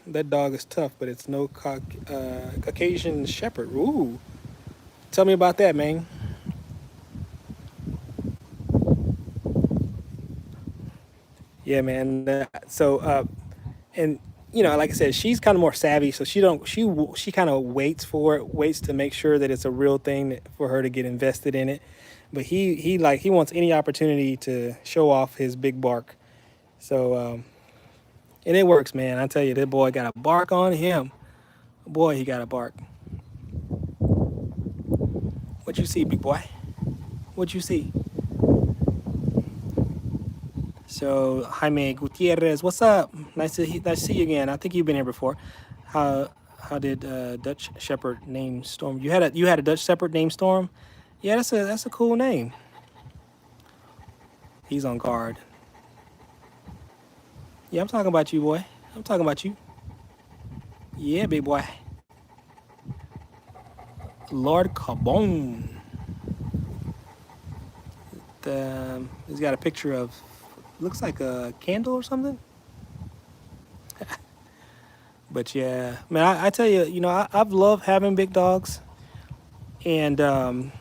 That dog is tough, but it's no Caucasian Shepherd. Ooh. Tell me about that, man. Yeah, man. And like I said, she's kind of more savvy, so she kind of waits to make sure that it's a real thing for her to get invested in it. But he wants any opportunity to show off his big bark. So and it works, man. I tell you, that boy got a bark on him. Boy, he got a bark. What you see, big boy? What you see? So Jaime Gutierrez, what's up? Nice to see you again. I think you've been here before. How did Dutch Shepherd name Storm? You had a Dutch Shepherd named Storm? Yeah, that's a cool name. He's on guard. Yeah, I'm talking about you, boy. I'm talking about you. Yeah, big boy. Lord Cabone. He's got a picture of, looks like a candle or something. But yeah, man, I tell you, I've loved having big dogs, and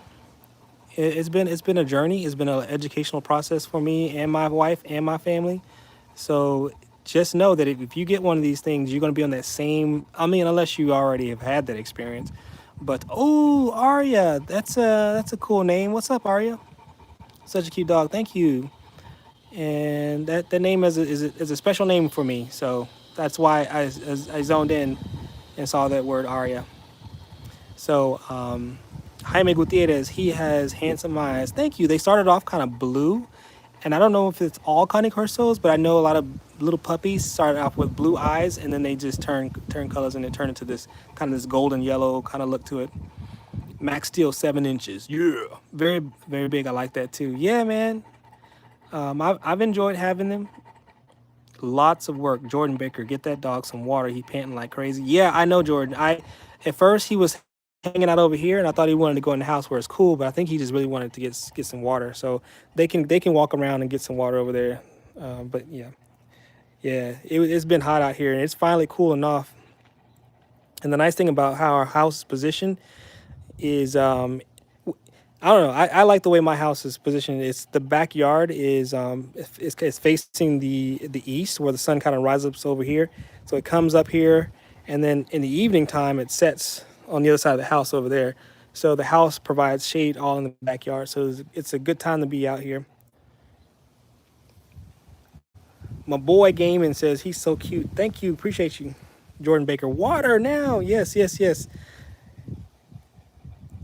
it's been a journey. It's been an educational process for me and my wife and my family. So just know that if you get one of these things, you're going to be on that same, unless you already have had that experience. But, oh, Arya, that's a cool name. What's up, Arya? Such a cute dog. Thank you. And that name is a special name for me. So that's why I zoned in and saw that word Arya. So Jaime Gutierrez, he has handsome eyes. Thank you. They started off kind of blue. And I don't know if it's all Cane Corsos, but I know a lot of little puppies started off with blue eyes, and then they just turn colors, and it turned into this kind of this golden yellow kind of look to it. Max Steel 7 inches. Yeah, very very big. I like that too. Yeah, man. I've enjoyed having them. Lots of work. Jordan Baker, get that dog some water. He panting like crazy. Yeah, I know Jordan. At first he was hanging out over here, and I thought he wanted to go in the house where it's cool, but I think he just really wanted to get some water. So they can walk around and get some water over there. But yeah, yeah, it's been hot out here, and it's finally cooling off. And the nice thing about how our house is positioned is I don't know. I like the way my house is positioned. It's the backyard is it's facing the east where the sun kind of rises up over here. So it comes up here, and then in the evening time it sets on the other side of the house over there. So the house provides shade all in the backyard. So it's a good time to be out here. My boy Gaming says he's so cute. Thank you, appreciate you, Jordan Baker. Water now. Yes, yes, yes,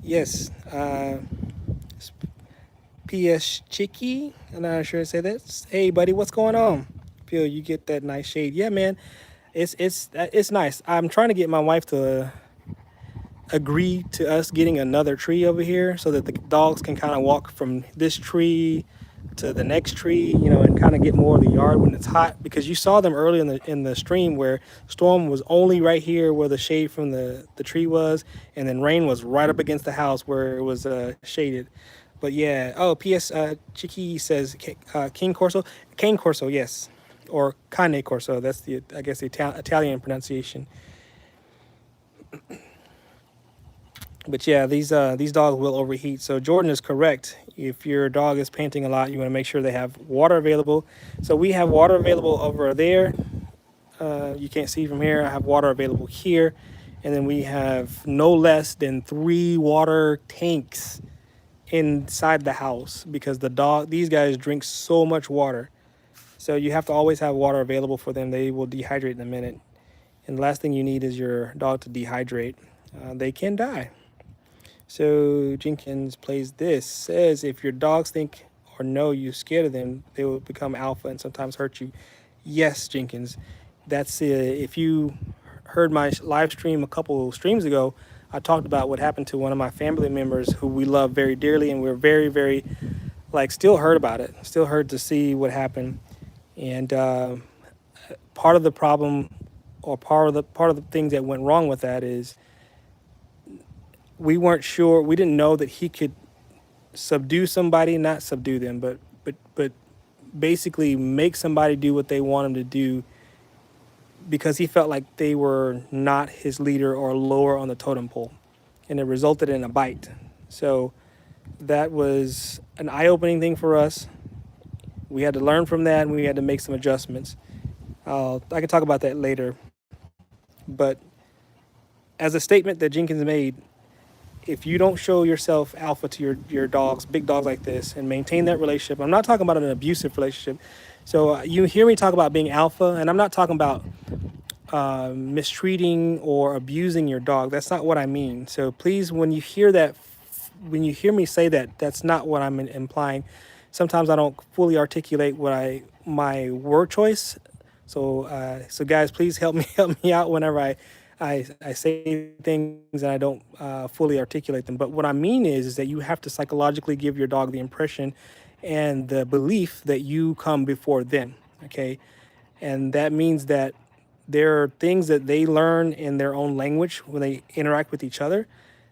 yes. PS Chicky, I'm not sure to say that. Hey, buddy, what's going on? Feel you get that nice shade. Yeah, man, it's nice. I'm trying to get my wife to agree to us getting another tree over here so that the dogs can kind of walk from this tree to the next tree, and kind of get more of the yard when it's hot. Because you saw them early in the stream where Storm was only right here where the shade from the tree was, and then Rain was right up against the house where it was shaded. But yeah, oh, P.S. Chicky says King Corso, Cane Corso, yes, or Cane Corso. That's I guess the Italian pronunciation. But yeah, these dogs will overheat. So Jordan is correct. If your dog is panting a lot, you want to make sure they have water available. So we have water available over there. You can't see from here. I have water available here, and then we have no less than 3 water tanks inside the house because these guys drink so much water. So you have to always have water available for them. They will dehydrate in a minute. And the last thing you need is your dog to dehydrate. They can die. So Jenkins plays this, says if your dogs think or know you're scared of them, they will become alpha and sometimes hurt you. Yes, Jenkins. That's if you heard my live stream a couple streams ago, I talked about what happened to one of my family members who we love very dearly, and we're very, very, still hurt about it. Still hurt to see what happened. And part of the problem, or part of the things that went wrong with that is we weren't sure. We didn't know that he could subdue somebody, not subdue them, but basically make somebody do what they want him to do because he felt like they were not his leader or lower on the totem pole, and it resulted in a bite. So that was an eye-opening thing for us. We had to learn from that, and we had to make some adjustments. I can talk about that later. But as a statement that Jenkins made, if you don't show yourself alpha to your dogs, big dogs like this, and maintain that relationship, I'm not talking about an abusive relationship. So you hear me talk about being alpha, and I'm not talking about mistreating or abusing your dog. That's not what I mean. So please, when you hear me say that, that's not what I'm implying. Sometimes I don't fully articulate my word choice. So guys, please help me out whenever I say things and I don't fully articulate them. But what I mean is that you have to psychologically give your dog the impression and the belief that you come before them, okay? And that means that there are things that they learn in their own language when they interact with each other.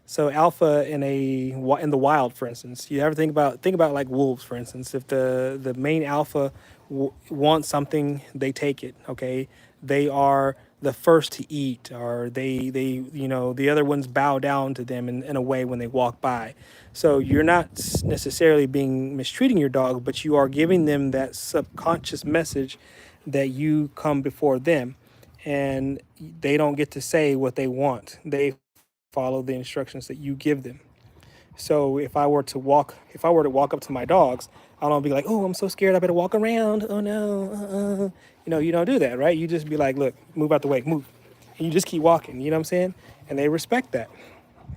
So alpha in the wild, for instance, you ever think about like wolves, for instance. If the main alpha wants something, they take it, okay? They are the first to eat, or they the other ones bow down to them in a way when they walk by. So you're not necessarily mistreating your dog, but you are giving them that subconscious message that you come before them, and they don't get to say what they want. They follow the instructions that you give them. So if I were to walk up to my dogs, I don't be like, oh, I'm so scared, I better walk around. Oh no, you don't do that, right? You just be like, look, move out the way, move. And you just keep walking, you know what I'm saying? And they respect that.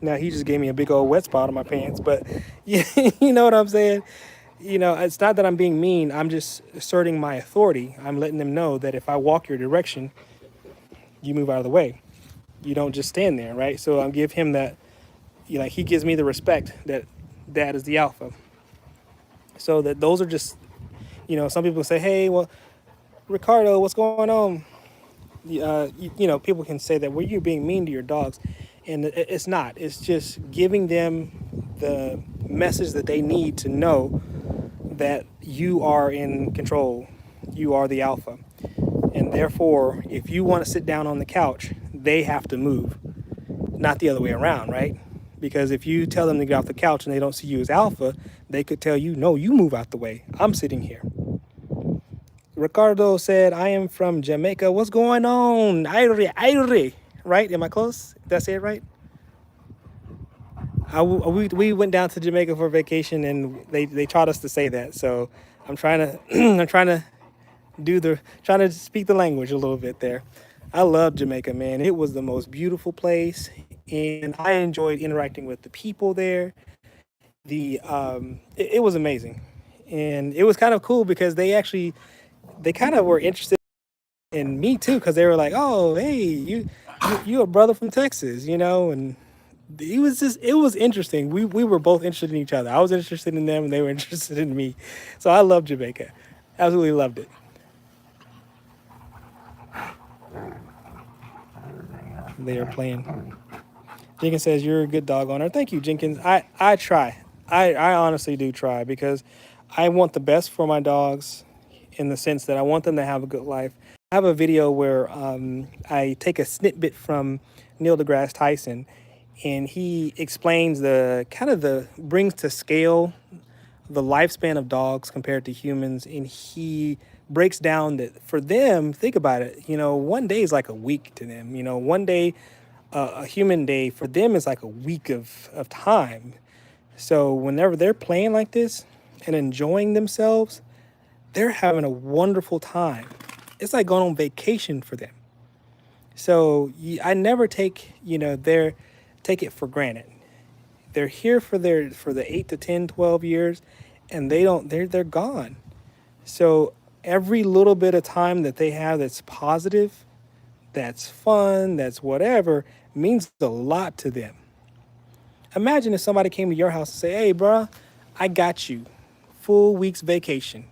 Now he just gave me a big old wet spot on my pants, but yeah, you know what I'm saying? It's not that I'm being mean, I'm just asserting my authority. I'm letting them know that if I walk your direction, you move out of the way. You don't just stand there, right? So I'll give him that, like he gives me the respect that dad is the alpha. So that those are just, some people say, hey, well, Ricardo, what's going on? People can say that, well, you're being mean to your dogs, and it's not. It's just giving them the message that they need to know that you are in control. You are the alpha. And therefore, if you want to sit down on the couch, they have to move, not the other way around, right? Because if you tell them to get off the couch and they don't see you as alpha, they could tell you, no, you move out the way. I'm sitting here. Ricardo said, I am from Jamaica. What's going on? Aire. Right? Am I close? Did I say it right? We went down to Jamaica for vacation, and they taught us to say that. So I'm trying to I'm trying to speak the language a little bit there. I love Jamaica, man. It was the most beautiful place, and I enjoyed interacting with the people there. It was amazing, and it was kind of cool because they kind of were interested in me too, because they were like, oh, hey, you a brother from Texas, and it was interesting. We were both interested in each other. I was interested in them and they were interested in me. So I love Jamaica. Absolutely loved it. They are playing. Jenkins says, you're a good dog owner. Thank you, Jenkins. I try. I honestly do try, because I want the best for my dogs, in the sense that I want them to have a good life. I have a video where I take a snippet from Neil deGrasse Tyson, and he explains brings to scale the lifespan of dogs compared to humans, and he breaks down that for them, think about it, one day is like a week to them. One day, a human day for them is like a week of time. So whenever they're playing like this and enjoying themselves, they're having a wonderful time. It's like going on vacation for them. So I never take it for granted. They're here for the 8 to 10, 12 years, and they're gone. So every little bit of time that they have that's positive, that's fun, that's whatever, means a lot to them. Imagine if somebody came to your house and say, hey, bro, I got you. Full week's vacation.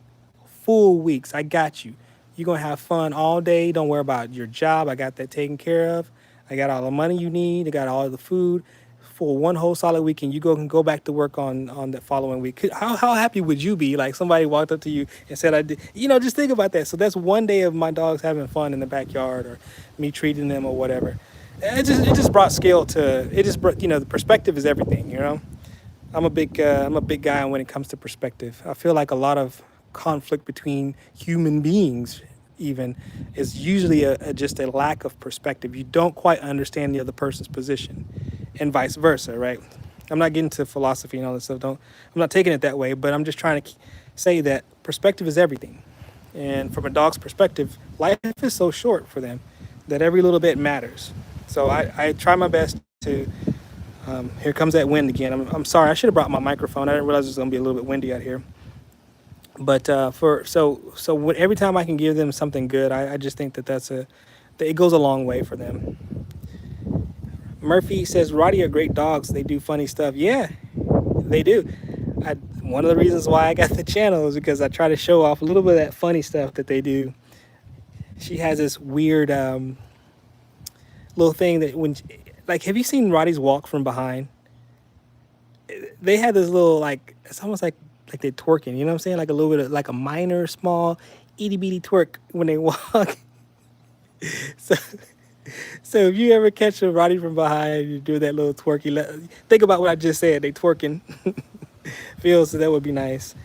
Full weeks. I got you. You're going to have fun all day. Don't worry about your job. I got that taken care of. I got all the money you need. I got all the food. For one whole solid weekend, you can go back to work on the following week. How happy would you be? Like somebody walked up to you and said, I did. Just think about that. So that's one day of my dogs having fun in the backyard, or me treating them or whatever. It just brought scale to it. Just brought, the perspective is everything. I'm a big guy when it comes to perspective. I feel like a lot of conflict between human beings even is usually just a lack of perspective. You don't quite understand the other person's position, and vice versa, right? I'm not getting to philosophy and all this stuff. I'm not taking it that way, but I'm just trying to say that perspective is everything. And from a dog's perspective, life is so short for them that every little bit matters. So I try my best to. Here comes that wind again. I'm sorry. I should have brought my microphone. I didn't realize it was going to be a little bit windy out here. But every time I can give them something good, I just think that it goes a long way for them. Murphy says, Roddy are great dogs. They do funny stuff. Yeah, they do. One of the reasons why I got the channel is because I try to show off a little bit of that funny stuff that they do. She has this weird little thing that have you seen Roddy's walk from behind? They have this little, it's almost like they're twerking, you know what I'm saying? Like a little bit of, like a minor, small, itty bitty twerk when they walk. So if you ever catch a Roddy from behind, you do that little twerky, think about what I just said, they twerking. So that would be nice.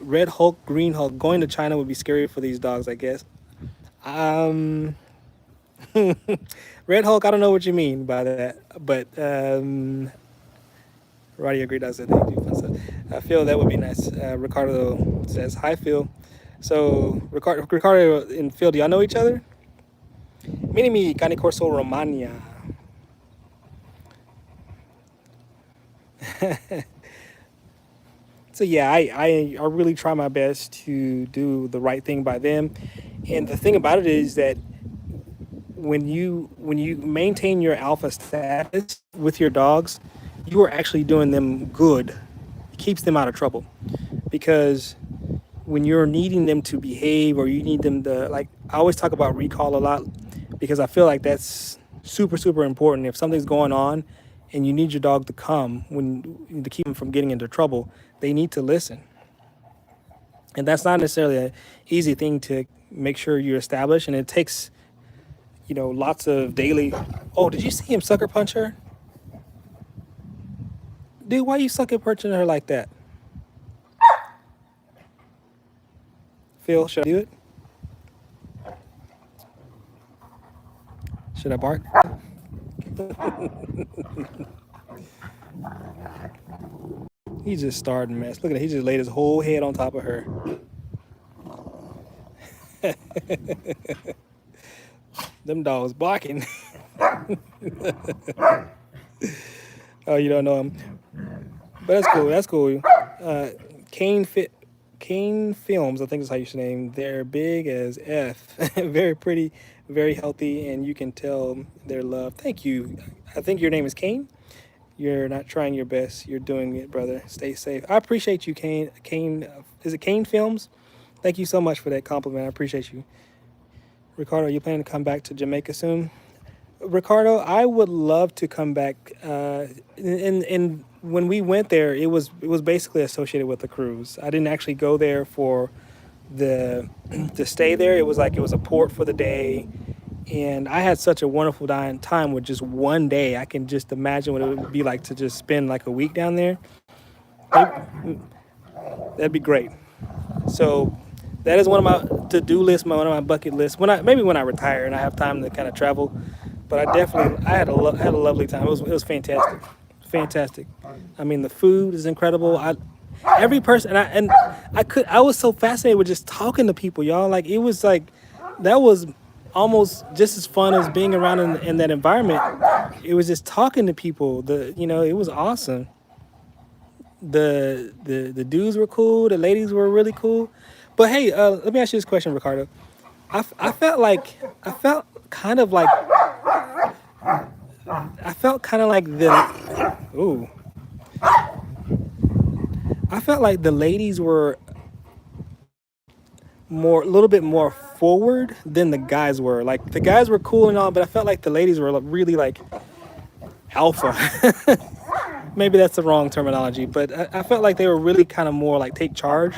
Red Hulk, Green Hulk, going to China would be scary for these dogs, I guess. Red Hulk, I don't know what you mean by that, but Roddy agreed. I said they do fun stuff. I feel that would be nice. Ricardo says, hi, Phil. So Ricardo and Phil, do y'all know each other? Minimi kani Corso Romania. So yeah, I really try my best to do the right thing by them. And the thing about it is that when you maintain your alpha status with your dogs, you are actually doing them good. It keeps them out of trouble. Because when you're needing them to behave, or you need them to, like, I always talk about recall a lot, because I feel like that's super, super important. If something's going on and you need your dog to come to keep them from getting into trouble, they need to listen. And that's not necessarily an easy thing to make sure you establish. And it takes, lots of daily. Oh, did you see him sucker punch her? Dude, why you sucker punching her like that? Phil, should I do it? Should I bark? He just started mess. Look at it. He just laid his whole head on top of her. Them dogs barking. Oh, you don't know him. But that's cool. That's cool. Kane Kane Films, I think is how you should name. They're big as F. Very pretty, very healthy, and you can tell their love. Thank you. I think your name is Kane. You're not trying your best. You're doing it, brother. Stay safe. I appreciate you, Kane. Kane, is it Kane Films? Thank you so much for that compliment. I appreciate you. Ricardo, you planning to come back to Jamaica soon? Ricardo, I would love to come back. And when we went there, it was basically associated with the cruise. I didn't actually go there for the to stay there. It was like it was a port for the day, and I had such a wonderful time with just one day. I can just imagine what it would be like to just spend like a week down there. That'd be great. So that is one of my to-do lists, one of my bucket lists. When I retire and I have time to kind of travel, but I had a lovely time. It was fantastic, fantastic. I mean, the food is incredible. Every person I was so fascinated with just talking to people, y'all. Like it was like that was almost just as fun as being around in that environment. It was just talking to people. It was awesome. The dudes were cool. The ladies were really cool. But hey, let me ask you this question, Ricardo. I felt kind of like the ooh. I felt like the ladies were a little bit more forward than the guys were. Like the guys were cool and all, but I felt like the ladies were really like alpha. Maybe that's the wrong terminology, but I felt like they were really kind of more like take charge.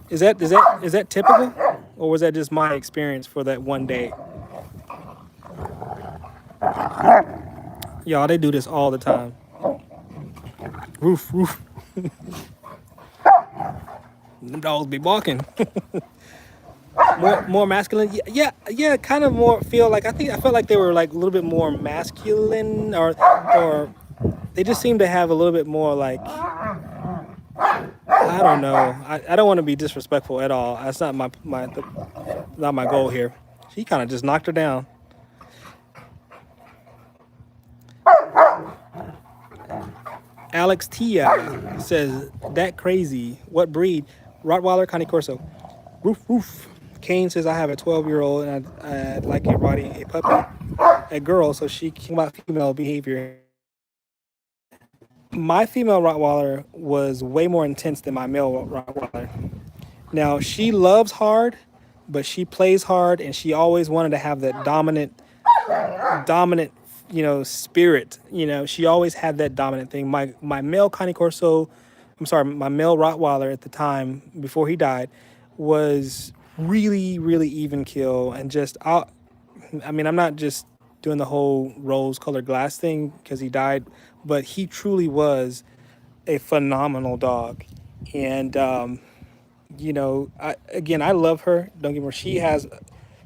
Is that typical, or was that just my experience for that one day? Y'all, they do this all the time. Roof, roof. Them dogs be barking. More masculine. Yeah. Kind of more feel like I felt like they were like a little bit more masculine, or they just seem to have a little bit more like I don't know. I don't want to be disrespectful at all. That's not not my goal here. She kind of just knocked her down. Alex Tia says, that crazy. What breed? Rottweiler, Connie Corso. Roof, roof. Kane says, I have a 12-year-old and I'd like a puppy, a girl, so she can about female behavior. My female Rottweiler was way more intense than my male Rottweiler. Now, she loves hard, but she plays hard, and she always wanted to have that dominant, spirit. She always had that dominant thing. My male Connie Corso, my male Rottweiler at the time, before he died, was really, really even kill. And I'm not just doing the whole rose-colored glass thing because he died, but he truly was a phenomenal dog. And, I love her. Don't get me wrong.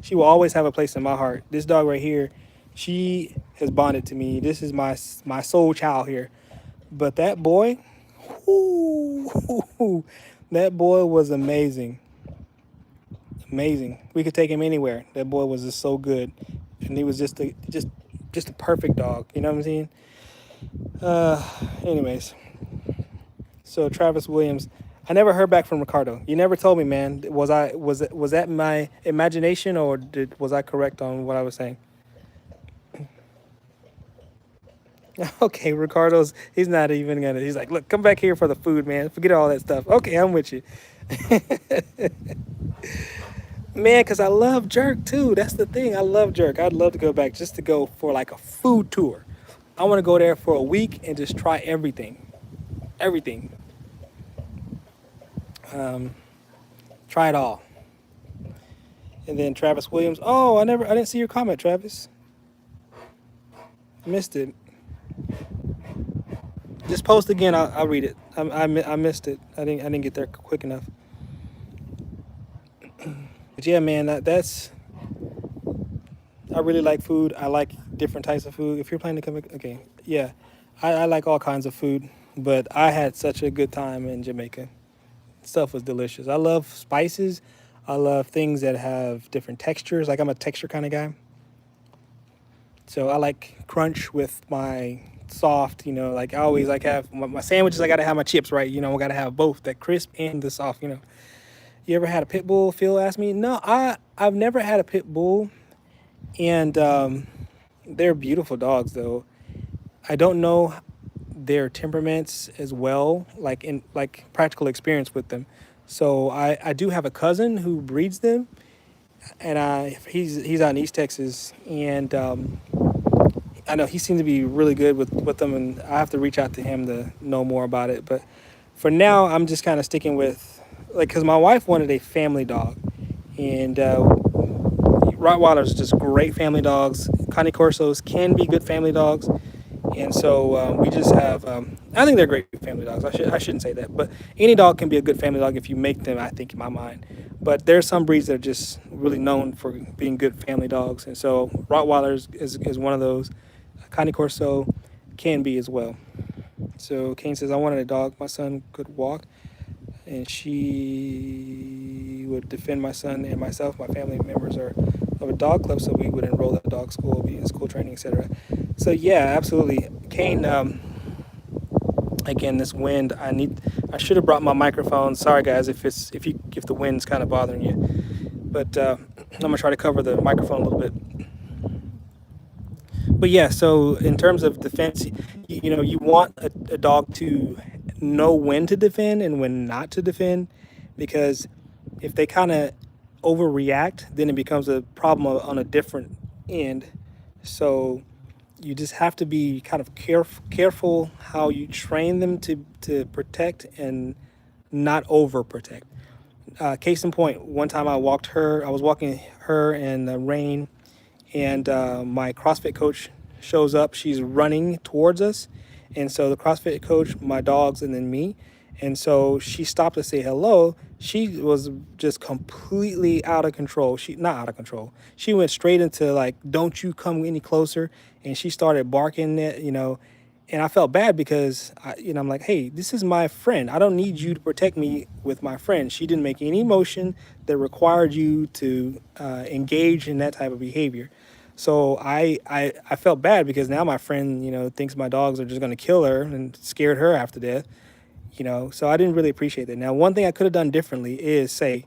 She will always have a place in my heart. This dog right here, she has bonded to me. This is my soul child here. But that boy, that boy was amazing. Amazing. We could take him anywhere. That boy was just so good. And he was just a perfect dog. You know what I'm saying? Anyways. So Travis Williams, I never heard back from Ricardo. You never told me, man. Was that my imagination, or was I correct on what I was saying? Okay, Ricardo's, he's not even gonna, he's like, look, come back here for the food, man. Forget all that stuff. Okay, I'm with you. Man, because I love jerk too. That's the thing. I love jerk. I'd love to go back just to go for like a food tour. I want to go there for a week and just try everything. Everything. Um, Try it all. And then Travis Williams. Oh, I didn't see your comment, Travis. Missed it. Just post again. I'll read it. I missed it. I didn't get there quick enough. But yeah, man, that's. I really like food. I like different types of food. If you're planning to come, okay, yeah, I like all kinds of food. But I had such a good time in Jamaica. Stuff was delicious. I love spices. I love things that have different textures. Like I'm a texture kind of guy. So I like crunch with my soft, like I always like have my sandwiches. I gotta have my chips right. I gotta have both the crisp and the soft. You ever had a pit bull? Phil asked me. No, I've never had a pit bull, and they're beautiful dogs though. I don't know their temperaments as well, like in like practical experience with them. So I do have a cousin who breeds them, and he's out in East Texas, and I know he seems to be really good with them, and I have to reach out to him to know more about it. But for now, I'm just kind of sticking with like because my wife wanted a family dog, and Rottweilers are just great family dogs. Connie Corsos can be good family dogs, and so we just have. I think they're great family dogs. I shouldn't say that, but any dog can be a good family dog if you make them. I think in my mind, but there's some breeds that are just really known for being good family dogs, and so Rottweilers is one of those. Connie Corso can be as well. So Kane says, I wanted a dog my son could walk, and she would defend my son and myself. My family members are of a dog club, so we would enroll at a dog school, be in school training, etc. So yeah, absolutely. Kane, again, this wind, I should have brought my microphone. Sorry guys if the wind's kind of bothering you. But I'm gonna try to cover the microphone a little bit. But yeah, so in terms of defense, you want a dog to know when to defend and when not to defend, because if they kind of overreact, then it becomes a problem on a different end. So you just have to be kind of careful how you train them to protect and not overprotect. Case in point, one time I was walking her in the rain, and my CrossFit coach shows up. She's running towards us, and so the CrossFit coach, my dogs, and then me, and so she stopped to say hello. She was just completely out of control. She not out of control. She went straight into like, "Don't you come any closer," and she started barking at. And I felt bad because I'm like, hey, this is my friend. I don't need you to protect me with my friend. She didn't make any motion that required you to engage in that type of behavior. So I felt bad because now my friend, thinks my dogs are just going to kill her and scared her half to death. So I didn't really appreciate that. Now, one thing I could have done differently is say,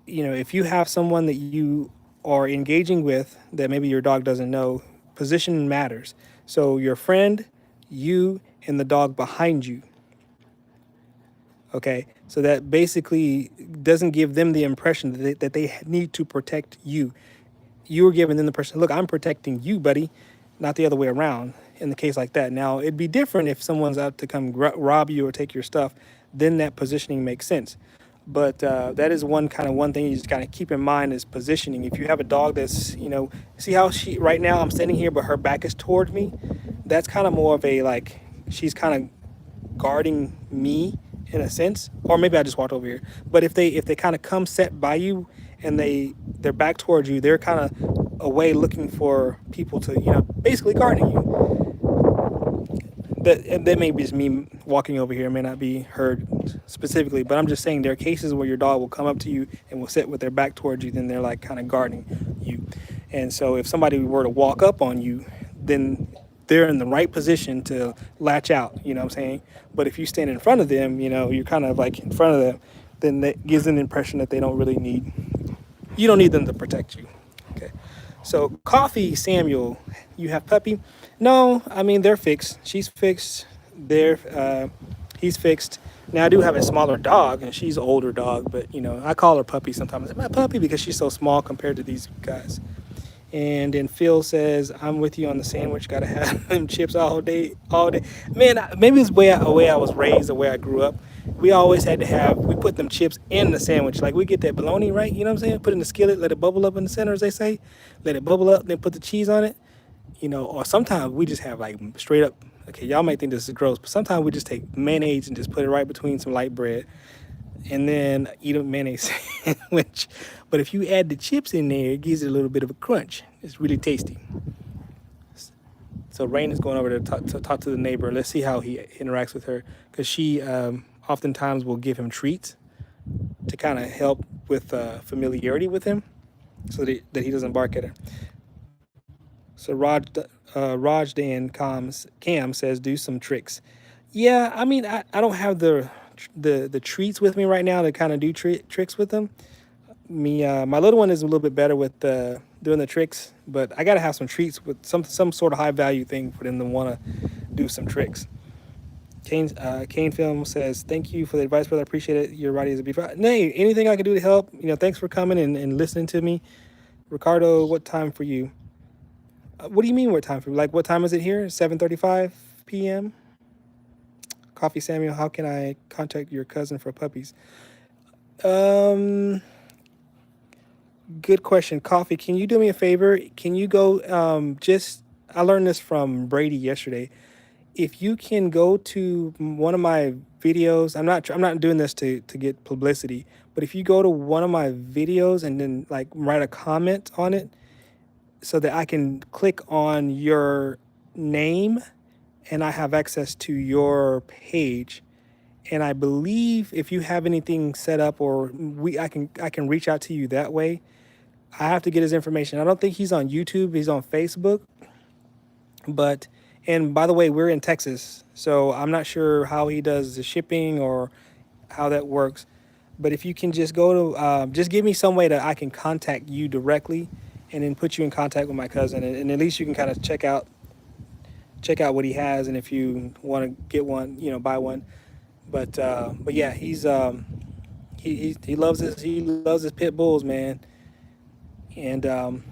if you have someone that you are engaging with that maybe your dog doesn't know, position matters. So your friend, you, and the dog behind you. Okay, so that basically doesn't give them the impression that they need to protect you. You are giving them the impression, look, I'm protecting you, buddy, not the other way around in the case like that. Now, it'd be different if someone's out to come rob you or take your stuff, then that positioning makes sense. But that is one thing you just kind of keep in mind is positioning. If you have a dog that's, see how right now I'm standing here, but her back is towards me. That's kind of more of a like, she's kind of guarding me in a sense, or maybe I just walked over here. But if they kind of come set by you and they're back towards you, they're kind of away looking for people to, basically guarding you. That may be just me walking over here. It may not be heard specifically, but I'm just saying there are cases where your dog will come up to you and will sit with their back towards you, then they're like kind of guarding you. And so if somebody were to walk up on you, then they're in the right position to latch out, you know what I'm saying? But if you stand in front of them, you're kind of like in front of them, then that gives an impression that you don't need them to protect you. Okay. So Coffee Samuel, you have puppy? No, I mean they're fixed. She's fixed. He's fixed. Now I do have a smaller dog, and she's an older dog, but I call her puppy sometimes. My puppy because she's so small compared to these guys. And then Phil says, "I'm with you on the sandwich. Gotta have them chips all day, all day." Man, maybe it's the way I was raised, the way I grew up. We always had to have. We put them chips in the sandwich. Like we get that bologna, right? You know what I'm saying? Put it in the skillet, let it bubble up in the center, as they say. Let it bubble up, then put the cheese on it. Or sometimes we just have like straight up. Okay, y'all might think this is gross, but sometimes we just take mayonnaise and just put it right between some light bread and then eat a mayonnaise sandwich. But if you add the chips in there, it gives it a little bit of a crunch. It's really tasty. So Rain is going over to talk to the neighbor. Let's see how he interacts with her, because she oftentimes will give him treats to kind of help with familiarity with him, so that he doesn't bark at her. So Raj Dan Cam says, do some tricks. Yeah, I mean, I don't have the treats with me right now to kind of do tricks with them. My little one is a little bit better with doing the tricks, but I gotta have some treats with some sort of high value thing for them to want to do some tricks. Kane Film says, thank you for the advice, brother. I appreciate it. Your body is a beef. Nay, anything I can do to help. Thanks for coming and listening to me. Ricardo, what time for you? What do you mean what time for you? Like, what time is it here? 7:35 p.m. Coffee Samuel, how can I contact your cousin for puppies? Good question. Coffee, can you do me a favor? Can you go I learned this from Brady yesterday. If you can go to one of my videos, I'm not doing this to get publicity, but if you go to one of my videos and then like write a comment on it so that I can click on your name and I have access to your page. And I believe if you have anything set up, or I can reach out to you that way. I have to get his information. I don't think he's on YouTube. He's on Facebook. But, and by the way, we're in Texas, so I'm not sure how he does the shipping or how that works. But if you can just go to, just give me some way that I can contact you directly, and then put you in contact with my cousin, and at least you can kind of check out what he has, and if you want to get one, buy one. But yeah, he loves his pit bulls, man. And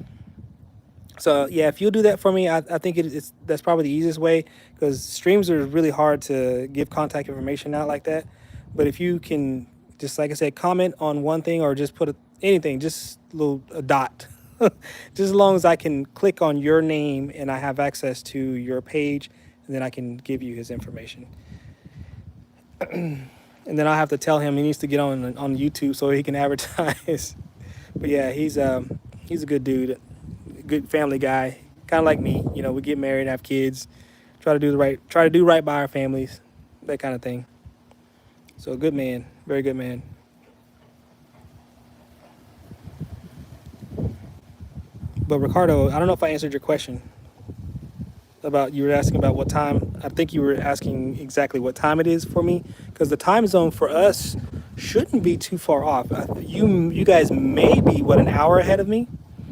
so yeah, if you'll do that for me, I think that's probably the easiest way, because streams are really hard to give contact information out like that. But if you can, just like I said, comment on one thing, or just put anything, just a dot, just as long as I can click on your name and I have access to your page, and then I can give you his information. And then I'll have to tell him he needs to get on YouTube so he can advertise. But yeah, he's a good dude, good family guy, kind of like me. We get married, have kids, try to do right by our families, that kind of thing. So good man, very good man. But Ricardo, I don't know if I answered your question about, you were asking about what time. I think you were asking exactly what time it is for me, because the time zone for us shouldn't be too far off. You guys may be an hour ahead of me,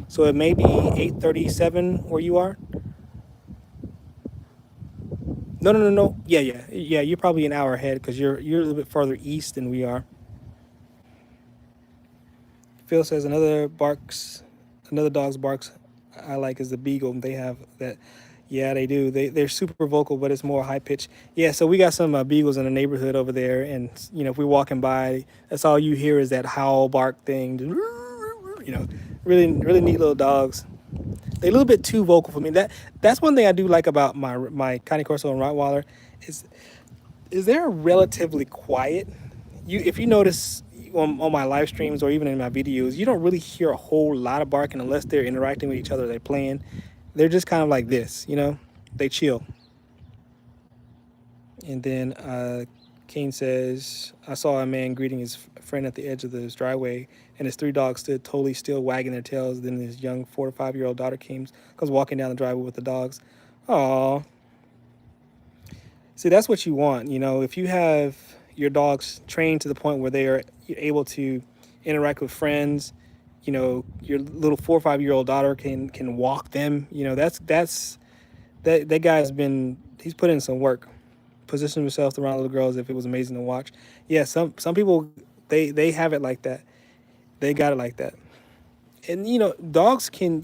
so it may be 8:37 where you are. No. Yeah. You're probably an hour ahead because you're a little bit further east than we are. Phil says another dog's barks I like is the beagle. They have that. Yeah, they do. They're super vocal, but it's more high pitched. Yeah, so we got some beagles in the neighborhood over there, and if we're walking by, that's all you hear is that howl bark thing. Really really neat little dogs. They're a little bit too vocal for me. That's one thing I do like about my Cane Corso and Rottweiler is they're relatively quiet. If you notice on my live streams or even in my videos, you don't really hear a whole lot of barking unless they're interacting with each other, they're playing. They're just kind of like this, they chill. And then Kane says, I saw a man greeting his friend at the edge of his driveway, and his three dogs stood totally still, wagging their tails. Then his young 4 to 5-year-old daughter comes walking down the driveway with the dogs. Aww. See, that's what you want. If you have your dogs trained to the point where they are able to interact with friends your little 4 or 5 year old daughter can walk them. That guy's been he's put in some work, positioned himself around little girls. If it was amazing to watch, yeah. Some people they have it like that. They got it like that. And dogs can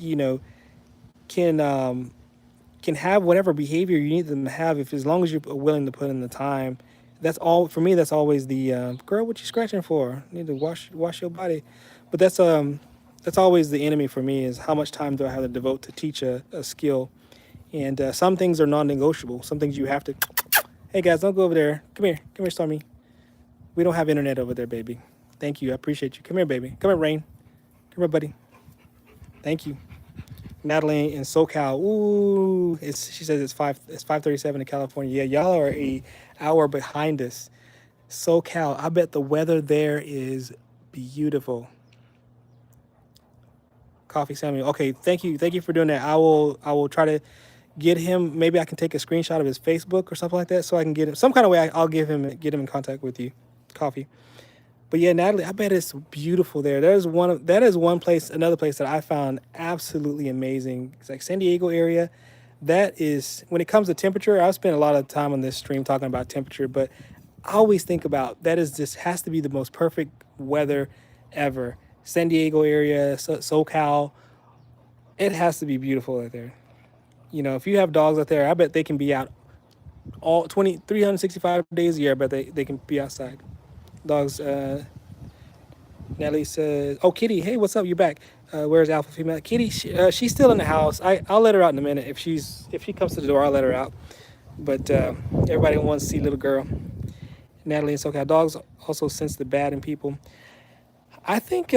have whatever behavior you need them to have if as long as you're willing to put in the time. That's all for me. That's always the girl. What you scratching for? You need to wash your body. But that's always the enemy for me is how much time do I have to devote to teach a skill. And some things are non-negotiable. Some things you have to. Hey guys, don't go over there. Come here, Stormy. We don't have internet over there, baby. Thank you. I appreciate you. Come here, baby. Come here, Rain. Come here, buddy. Thank you. Natalie in SoCal. Ooh, she says it's 5:37 in California. Yeah, y'all are a hour behind us. SoCal. I bet the weather there is beautiful. Coffee Samuel. Okay, thank you for doing that. I will try to get him. Maybe I can take a screenshot of his Facebook or something like that, so I can get him some kind of way. I'll get him in contact with you. Coffee. But yeah, Natalie, I bet it's beautiful there. That is one place, another place that I found absolutely amazing. It's like San Diego area. That is when it comes to temperature. I've spent a lot of time on this stream talking about temperature, but I always think about that is just has to be the most perfect weather ever. San Diego area, SoCal, it has to be beautiful out there. If you have dogs out there, I bet they can be out all 365 days a year. I bet they can be outside. Dogs. Natalie says, "Oh, Kitty, hey, what's up? You back? Where's Alpha Female? Kitty, she's still in the house. I'll let her out in a minute. If she comes to the door, I'll let her out. But everybody wants to see little girl. Natalie and SoCal dogs also sense the bad in people. I think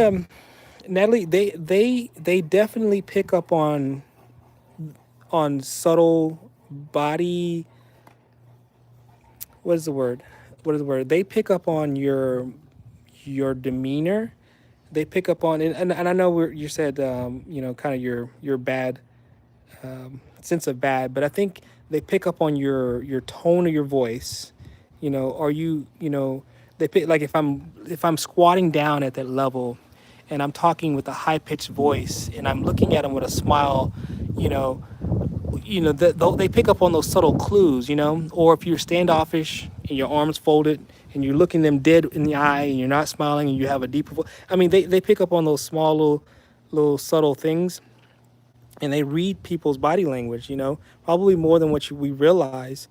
Natalie, they definitely pick up on subtle body. What is the word? They pick up on your demeanor. They pick up on and I know you said kind of your bad sense of bad, but I think they pick up on your tone of your voice. Are they pick like if I'm squatting down at that level, and I'm talking with a high pitched voice, and I'm looking at them with a smile, you know, they pick up on those subtle clues, or if you're standoffish and your arms folded and you're looking them dead in the eye and you're not smiling and you have a deeper voice. I mean, they pick up on those small little subtle things, and they read people's body language, probably more than we realize.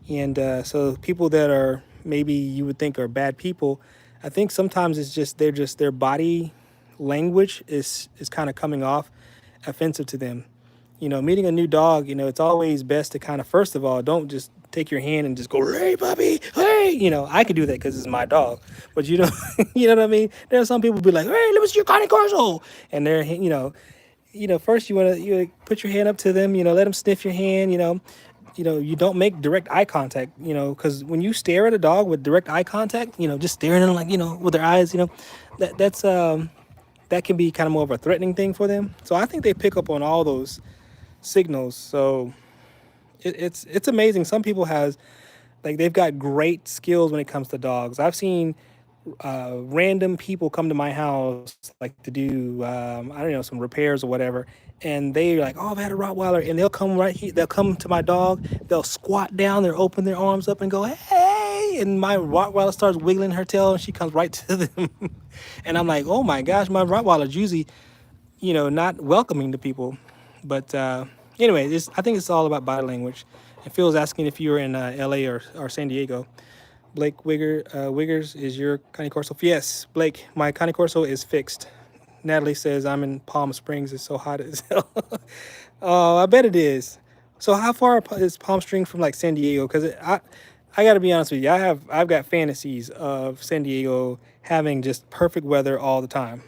And so people that are maybe you would think are bad people, I think sometimes it's just their body language is kind of coming off offensive to them. Meeting a new dog, it's always best to kind of, first of all, don't just take your hand and just go, hey, puppy, hey. I could do that because it's my dog. But, you know what I mean? There are some people be like, hey, let me see your Connie Corso. And they're, first you want to put your hand up to them, let them sniff your hand, you don't make direct eye contact, because when you stare at a dog with direct eye contact, just staring at them like, with their eyes, that can be kind of more of a threatening thing for them. So I think they pick up on all those signals. So it's amazing. Some people they've got great skills when it comes to dogs. I've seen random people come to my house like to do I don't know, some repairs or whatever, and they're like, oh, I've had a Rottweiler, and they'll come right here, they'll come to my dog, they'll squat down, they'll open their arms up and go, hey, and my Rottweiler starts wiggling her tail and she comes right to them. And I'm like, oh my gosh, my Rottweiler's usually not welcoming to people. But anyway, I think it's all about body language. And Phil's asking if you were in LA or San Diego. Blake Wiggers, is your Connie Corso? Yes, Blake, my Connie Corso is fixed. Natalie says I'm in Palm Springs. It's so hot as hell. Oh, I bet it is. So how far is Palm Springs from like San Diego? Because I got to be honest with you. I've got fantasies of San Diego having just perfect weather all the time.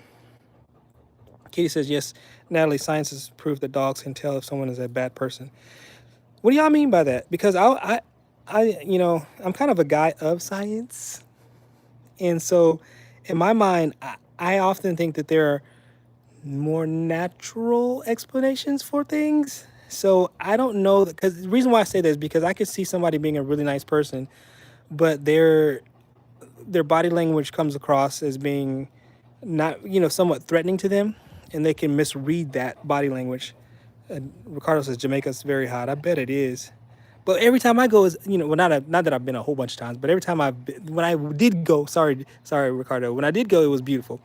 Katie says yes. Natalie, science has proved that dogs can tell if someone is a bad person. What do y'all mean by that? Because I'm kind of a guy of science. And so in my mind, I often think that there are more natural explanations for things. So I don't know, because the reason why I say this is because I could see somebody being a really nice person, but their body language comes across as being not, somewhat threatening to them. and they can misread that body language. Ricardo says Jamaica's very hot. I bet it is. But every time I go is, well, not that I've been a whole bunch of times, but every time when I did go, sorry Ricardo, when I did go, it was beautiful.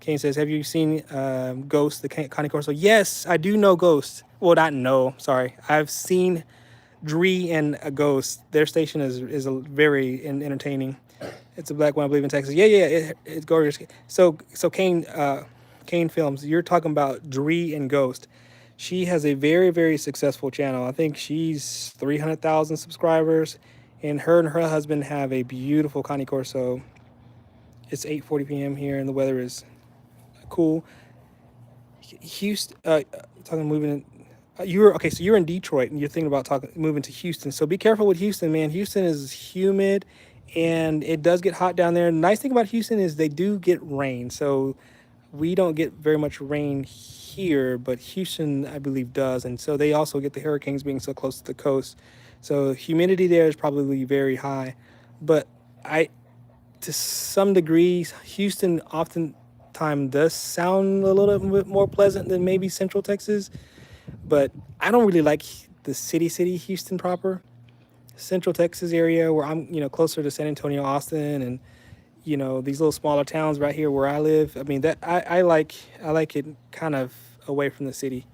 Kane says, have you seen Ghost, the Connie Corso? Yes, I do know Ghost. Well, not know, sorry. I've seen Dree and a Ghost. Their station is a very entertaining. It's a black one, I believe, in Texas. Yeah, it's gorgeous. So Kane Films, you're talking about Dree and Ghost. She has a very, very successful channel. I think she's 300,000 subscribers, and her husband have a beautiful Connie Corso. It's 8:40 p.m. here, and the weather is cool. Houston, talking moving. You're okay. So you're in Detroit, and you're thinking about moving to Houston. So be careful with Houston, man. Houston is humid, and it does get hot down there. The nice thing about Houston is they do get rain. So we don't get very much rain here, but Houston, I believe, does. And so they also get the hurricanes being so close to the coast. So humidity there is probably very high. But to some degree, Houston oftentimes does sound a little bit more pleasant than maybe Central Texas. But I don't really like the city Houston proper. Central Texas area where I'm, closer to San Antonio, Austin, and these little smaller towns right here where I live. I mean, that I like it kind of away from the city.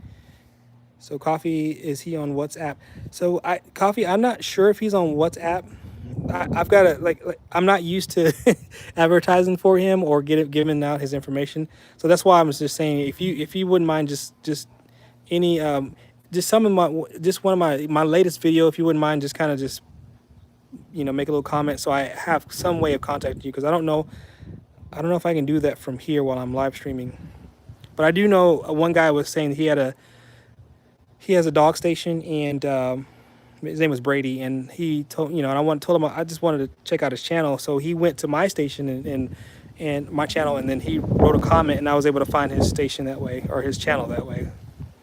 So Coffee, is he on WhatsApp? So Coffee, I'm not sure if he's on WhatsApp. I've got to like I'm not used to advertising for him or giving out his information. So that's why I'm just saying, if you wouldn't mind just any just one of my latest video, if you wouldn't mind just kind of just make a little comment so I have some way of contacting you, because I don't know if I can do that from here while I'm live streaming. But I do know one guy was saying he has a dog station, and his name was Brady, and he told and told him I just wanted to check out his channel, so he went to my station and my channel, and then he wrote a comment, and I was able to find his station that way, or his channel that way.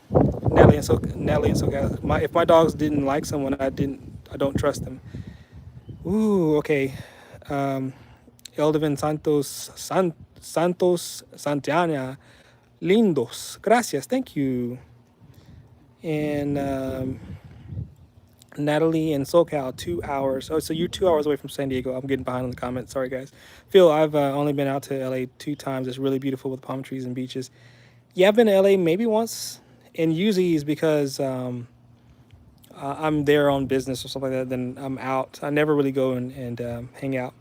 Natalie and so guys, if my dogs didn't like someone, I don't trust them. Ooh, okay. Eldevan Santos Santana Lindos. Gracias, thank you. And Natalie in SoCal, 2 hours. Oh, so you're 2 hours away from San Diego. I'm getting behind on the comments. Sorry, guys. Phil, I've only been out to LA 2 times. It's really beautiful with palm trees and beaches. Yeah, I've been to LA maybe once, and usually is because I'm there on business or something like that. Then I'm out. I never really go and hang out.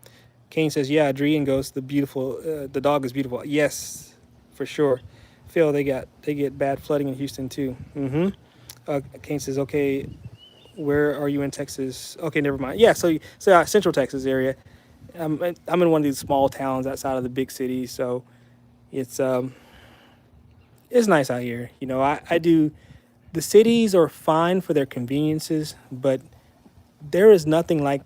Kane says, yeah, Dree and Ghost, the dog is beautiful. Yes, for sure. Phil, they get bad flooding in Houston too. Kane says, okay, where are you in Texas? Okay, never mind. Yeah, so Central Texas area. I'm in one of these small towns outside of the big city, so it's nice out here. I do. The cities are fine for their conveniences, but there is nothing like,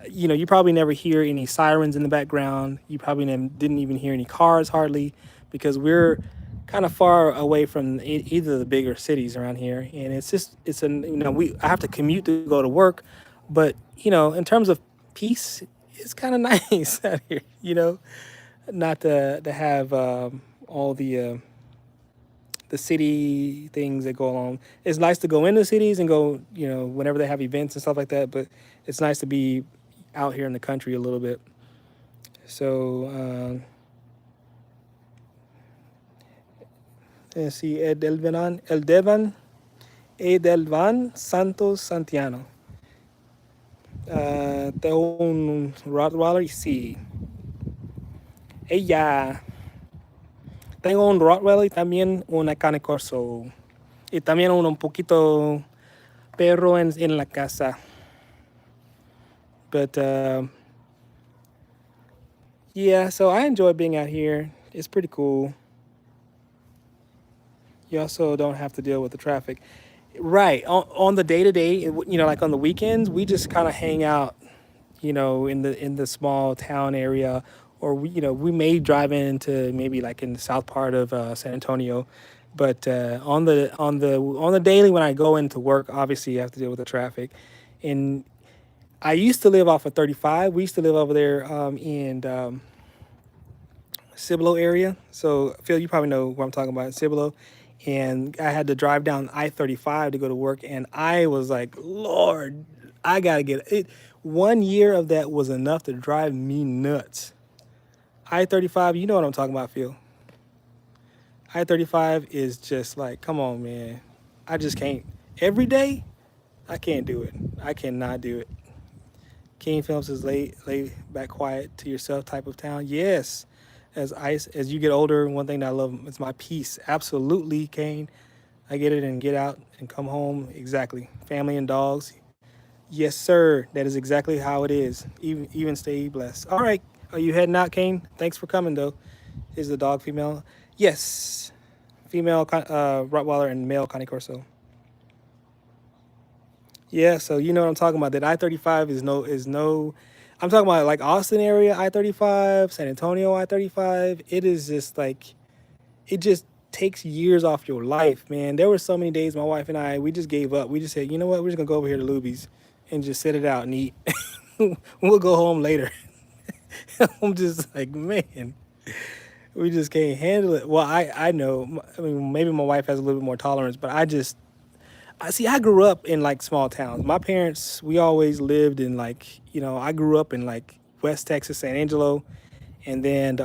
you probably never hear any sirens in the background. You probably didn't even hear any cars hardly, because we're kind of far away from either of the bigger cities around here. And I have to commute to go to work, but in terms of peace, it's kind of nice out here, not to have all the city things that go along. It's nice to go into cities and go, whenever they have events and stuff like that, but it's nice to be out here in the country a little bit. So let's see, Edelvan Santos Santiano. Tengo un Rottweiler y sí. Ella. Tengo un Rottweiler y también una Cane Corso. Y también un poquito perro en la casa. But yeah, so I enjoy being out here. It's pretty cool. You also don't have to deal with the traffic. Right. On the day-to-day, like on the weekends, we just kind of hang out, in the small town area, or we may drive into maybe like in the south part of San Antonio. But on the daily, when I go into work, obviously you have to deal with the traffic. And I used to live off of 35. We used to live over there in Cibolo area. So Phil, you probably know what I'm talking about, Cibolo. And I had to drive down I-35 to go to work, and I was like, Lord, I gotta get it. 1 year of that was enough to drive me nuts. I-35, you know what I'm talking about, Phil. I-35 is just like, come on, man. I just can't. Every day, I can't do it. I cannot do it. King Films is lay back quiet to yourself type of town. Yes. As you get older, one thing that I love is my peace. Absolutely, Kane. I get it and get out and come home. Exactly. Family and dogs. Yes, sir. That is exactly how it is. Even stay blessed. All right. Are you heading out, Kane? Thanks for coming, though. Is the dog female? Yes. Female Rottweiler and male Corso. Yeah, so you know what I'm talking about. That I-35 is no. I'm talking about like Austin area I-35, San Antonio I-35. It is just like it just takes years off your life, man. There were so many days my wife and I we just gave up. We just said, you know what, we're just gonna go over here to Luby's and just sit it out and eat. We'll go home later. I'm just like, man, we just can't handle it. Well, I know. I mean, maybe my wife has a little bit more tolerance, but I see. I grew up in like small towns. My parents, we always lived in like, I grew up in like West Texas, San Angelo, and then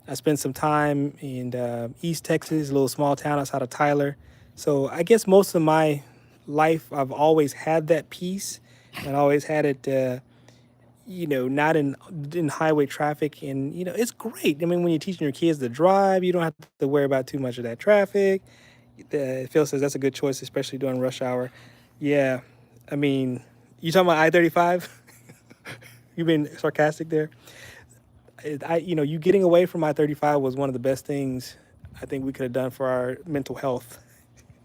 I spent some time in East Texas, a little small town outside of Tyler. So I guess most of my life, I've always had that peace, and always had it, not in highway traffic, and it's great. I mean, when you're teaching your kids to drive, you don't have to worry about too much of that traffic. Phil says that's a good choice, especially during rush hour. Yeah, I mean, you talking about I-35? You been sarcastic there? You getting away from I-35 was one of the best things I think we could have done for our mental health.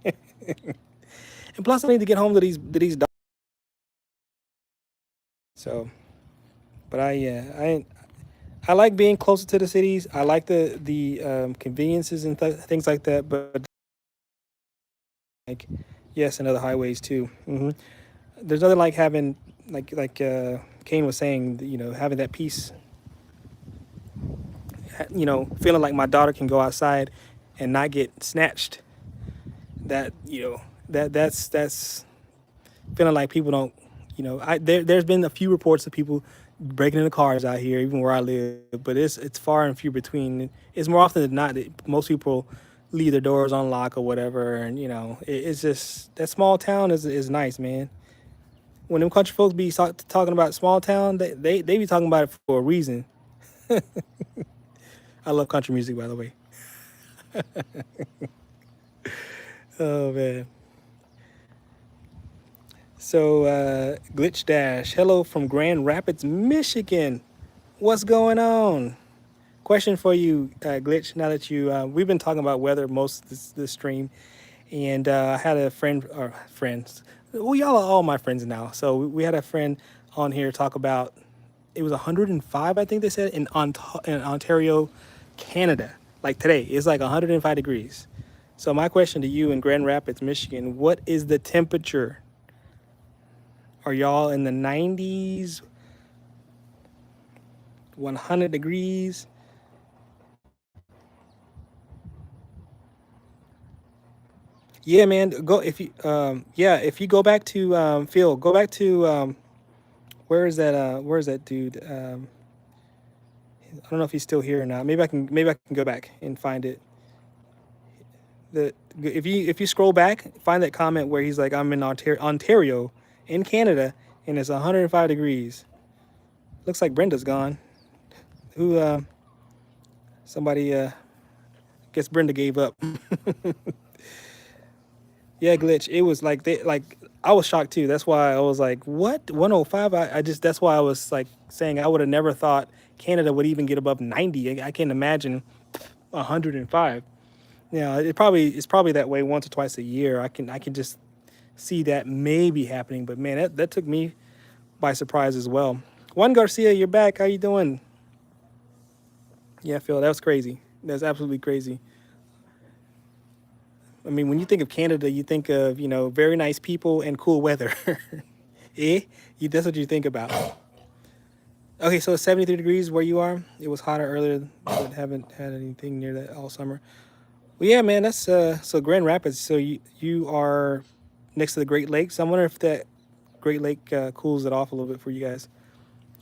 And plus, I need to get home to these dogs. So, but I like being closer to the cities. I like the conveniences and things like that. But like, yes, and other highways too. There's nothing like having like Kane was saying, having that peace. Feeling like my daughter can go outside and not get snatched. That's feeling like people don't. There's been a few reports of people breaking into cars out here, even where I live, but it's far and few between. It's more often than not that most people leave their doors unlocked or whatever, and it's just that small town is nice, man. When them country folks be talking about small town, they be talking about it for a reason. I love country music, by the way. Oh man. So Glitch Dash, hello from Grand Rapids, Michigan. What's going on? Question for you, Glitch. Now that we've been talking about weather most of this stream, and I had a friend or friends. Well, y'all are all my friends now. So we had a friend on here talk about it was 105, I think they said, in Ontario, Canada. Like today, it's like 105 degrees. So my question to you in Grand Rapids, Michigan, what is the temperature? Are y'all in the 90s, 100 degrees? Yeah, man. Go if you if you go back to Phil, go back to where is that dude? I don't know if he's still here or not. Maybe I can go back and find it. If you scroll back, find that comment where he's like, I'm in Ontario in Canada, and it's 105 degrees. Looks like Brenda's gone. Who somebody guess Brenda gave up. Yeah, Glitch. It was like I was shocked too. That's why I was like, what? 105? I just that's why I was like saying I would have never thought Canada would even get above 90. I can't imagine 105. Yeah, it's probably that way once or twice a year. I can just see that maybe happening, but man, that took me by surprise as well. Juan Garcia, you're back. How you doing? Yeah, Phil, that was crazy. That's absolutely crazy. I mean, when you think of Canada, you think of, very nice people and cool weather. Eh? That's what you think about. Okay, so it's 73 degrees where you are. It was hotter earlier, but haven't had anything near that all summer. Well, yeah, man, that's so Grand Rapids. So you are next to the Great Lakes. I wonder if that Great Lake cools it off a little bit for you guys.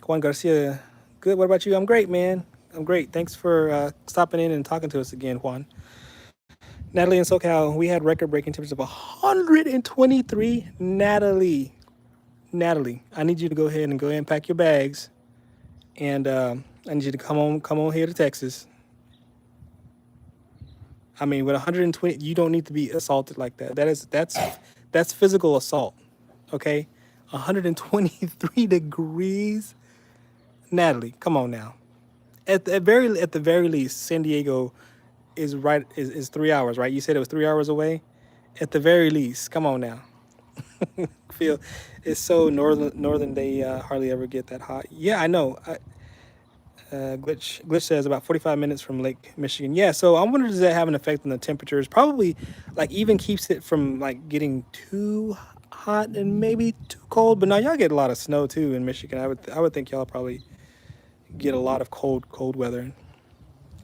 Juan Garcia, good. What about you? I'm great, man. I'm great. Thanks for stopping in and talking to us again, Juan. Natalie in SoCal, we had record-breaking temperatures of 123. Natalie, I need you to go ahead and pack your bags, and I need you to come on here to Texas. I mean, with 120, you don't need to be assaulted like that. That's physical assault. Okay, 123 degrees. Natalie, come on now. At the very least, San Diego is 3 hours, right? You said it was 3 hours away. At the very least, come on now. Feel it's so northern. They hardly ever get that hot. Yeah, I know. Glitch says about 45 minutes from Lake Michigan. Yeah, so I wonder, does that have an effect on the temperatures? Probably, like, even keeps it from like getting too hot and maybe too cold. But now y'all get a lot of snow too in Michigan. I would think y'all probably get a lot of cold weather.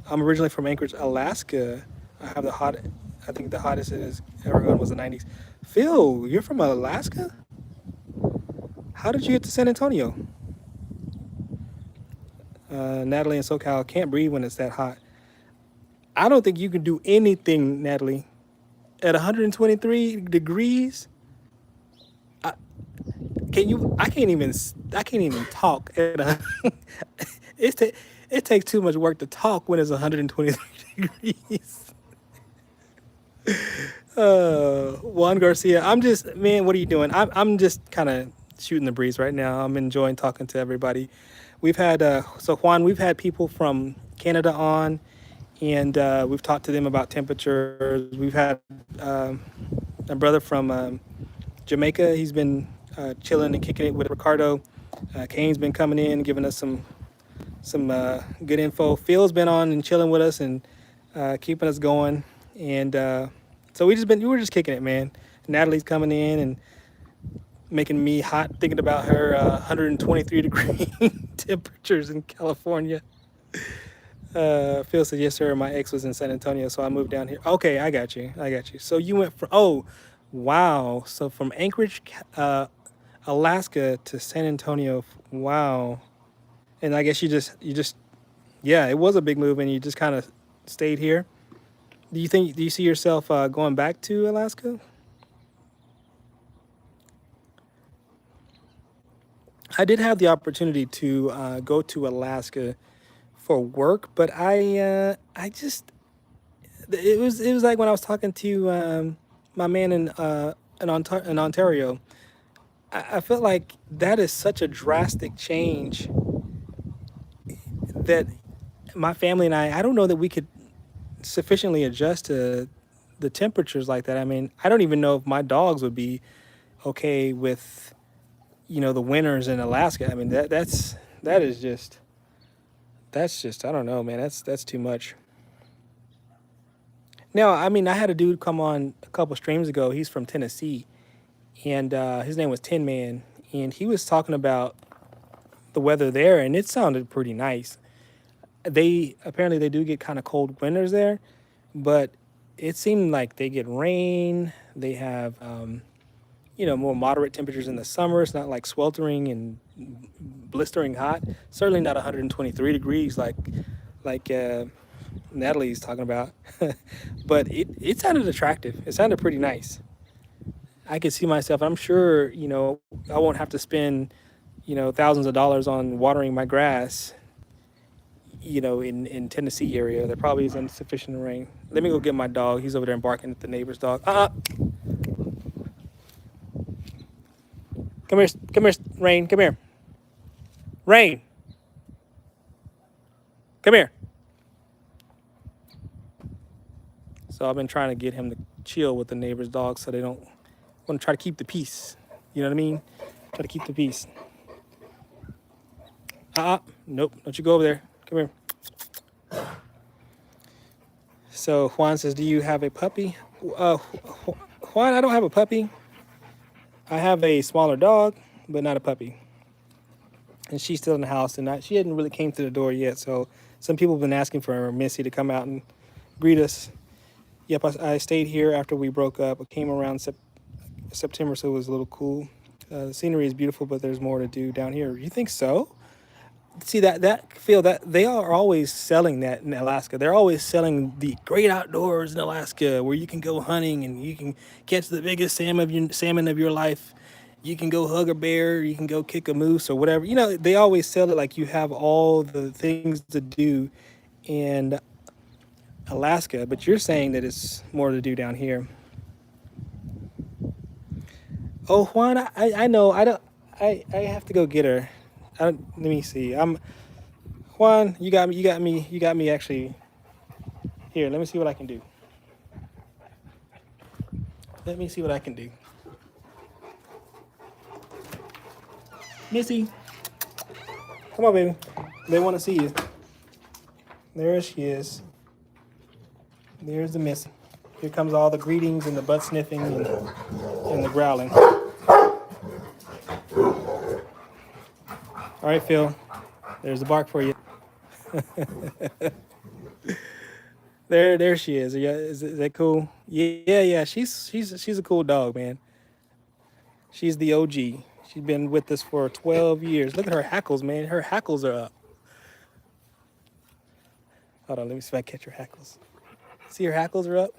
I'm originally from Anchorage, Alaska. I have the hot. I think the hottest it has ever gone was the 90s. Phil, you're from Alaska? How did you get to San Antonio? Natalie in SoCal can't breathe when it's that hot. I don't think you can do anything, Natalie, at 123 degrees. I, can you? I can't even. I can't even talk. It ta- it takes too much work to talk when it's 123 degrees. Juan Garcia, I'm just, man. What are you doing? I'm just kind of shooting the breeze right now. I'm enjoying talking to everybody. We've had so Juan, we've had people from Canada on, and we've talked to them about temperatures. We've had a brother from Jamaica. He's been chilling and kicking it with Ricardo. Kane's been coming in, giving us some good info. Phil's been on and chilling with us and keeping us going. And so we were just kicking it, man. Natalie's coming in and making me hot thinking about her 123 degree temperatures in California. Phil said, yes, sir. My ex was in San Antonio, so I moved down here. Okay, I got you. I got you. So you went from, oh, wow. So from Anchorage, Alaska to San Antonio. Wow. And I guess yeah, it was a big move and you just kind of stayed here. Do you see yourself going back to Alaska? I did have the opportunity to go to Alaska for work, but I just it was like when I was talking to my man in Ontario. I felt like that is such a drastic change that my family and I don't know that we could sufficiently adjust to the temperatures like that. I mean, I don't even know if my dogs would be okay with the winters in Alaska. I mean, that is just that's just I don't know, man. That's too much. Now, I mean, I had a dude come on a couple streams ago. He's from Tennessee, and his name was Tin Man, and he was talking about the weather there, and it sounded pretty nice. They apparently they do get kind of cold winters there, but it seemed like they get rain. They have more moderate temperatures in the summer. It's not like sweltering and blistering hot. Certainly not 123 degrees like Natalie's talking about. But it sounded attractive. It sounded pretty nice. I could see myself. I'm sure I won't have to spend thousands of dollars on watering my grass. In Tennessee area, there probably is insufficient rain. Let me go get my dog. He's over there barking at the neighbor's dog. Come here, Rain. Come here, Rain. Come here. So I've been trying to get him to chill with the neighbor's dog, so they don't want to try to keep the peace. You know what I mean? Try to keep the peace. Nope. Don't you go over there. Come here. So Juan says, "Do you have a puppy?" Juan, I don't have a puppy. I have a smaller dog, but not a puppy. and she's still in the house, and she hadn't really came to the door yet. So some people have been asking for Missy to come out and greet us. Yep, I stayed here after we broke up. I came around September, so it was a little cool. The scenery is beautiful, but there's more to do down here. You think so? See that feel that they are always selling that in Alaska. They're always selling the great outdoors in Alaska, where you can go hunting and you can catch the biggest salmon of your life. You can go hug a bear, you can go kick a moose or whatever. You know, they always sell it like you have all the things to do in Alaska, but you're saying that it's more to do down here. Oh, Juan, I know. I have to go get her. Let me see. Juan, you got me actually. Here, let me see what I can do. Let me see what I can do. Missy, come on, baby. They want to see you. There she is. There's the Missy. Here comes all the greetings and the butt sniffing and the growling. All right, Phil. There's the bark for you. There she is. Yeah, is that cool? Yeah. She's a cool dog, man. She's the OG. She's been with us for 12 years. Look at her hackles, man. Her hackles are up. Hold on, let me see if I catch her hackles. See, her hackles are up.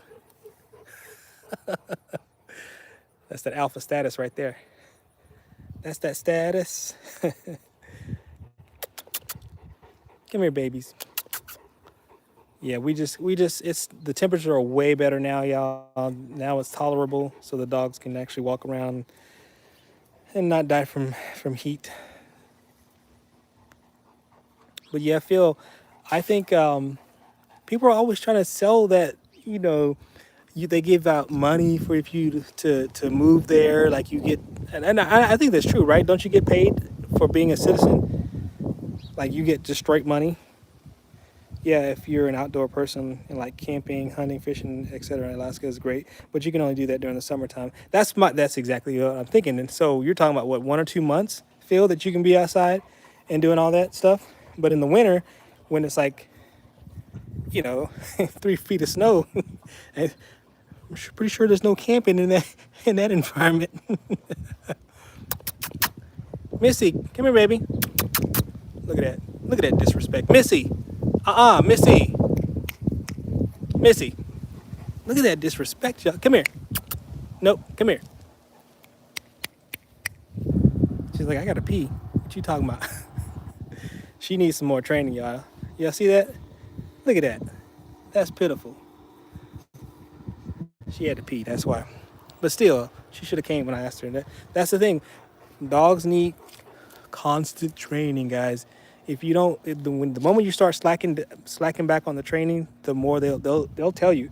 That's that alpha status right there. That's that status. Come here, babies. Yeah, we just it's the temperatures are way better now, y'all. Now it's tolerable, so the dogs can actually walk around and not die from heat. But yeah, I think people are always trying to sell that, they give out money for if you to move there, like you get, and I think that's true, right? Don't you get paid for being a citizen? Like you get just straight money. Yeah, if you're an outdoor person and like camping, hunting, fishing, etc., Alaska is great, but you can only do that during the summertime. That's exactly what I'm thinking. And so you're talking about what, 1 or 2 months, Phil, that you can be outside and doing all that stuff. But in the winter, when it's like, 3 feet of snow, I'm pretty sure there's no camping in that environment. Missy, come here, baby. Look at that. Look at that disrespect, Missy. Missy. Missy. Look at that disrespect, y'all. Come here. Nope, come here. She's like, I gotta pee. What you talking about? She needs some more training, y'all. Y'all see that? Look at that. That's pitiful. She had to pee, that's why. But still, she should have came when I asked her. That's the thing. Dogs need constant training, guys. If you don't, the moment you start slacking back on the training, the more they'll tell you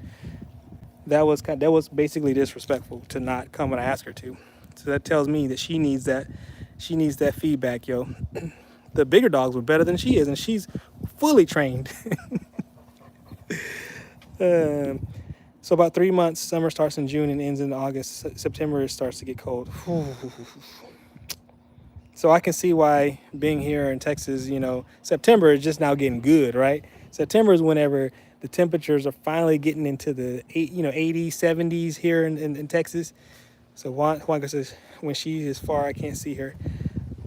that was basically disrespectful to not come when I ask her to. So that tells me that she needs that feedback, yo. The bigger dogs were better than she is, and she's fully trained. So about 3 months. Summer starts in June and ends in August. September it starts to get cold. So I can see why being here in Texas, September is just now getting good, right? September is whenever the temperatures are finally getting into the 80s, 70s here in Texas. So Juanca says when she is far, I can't see her.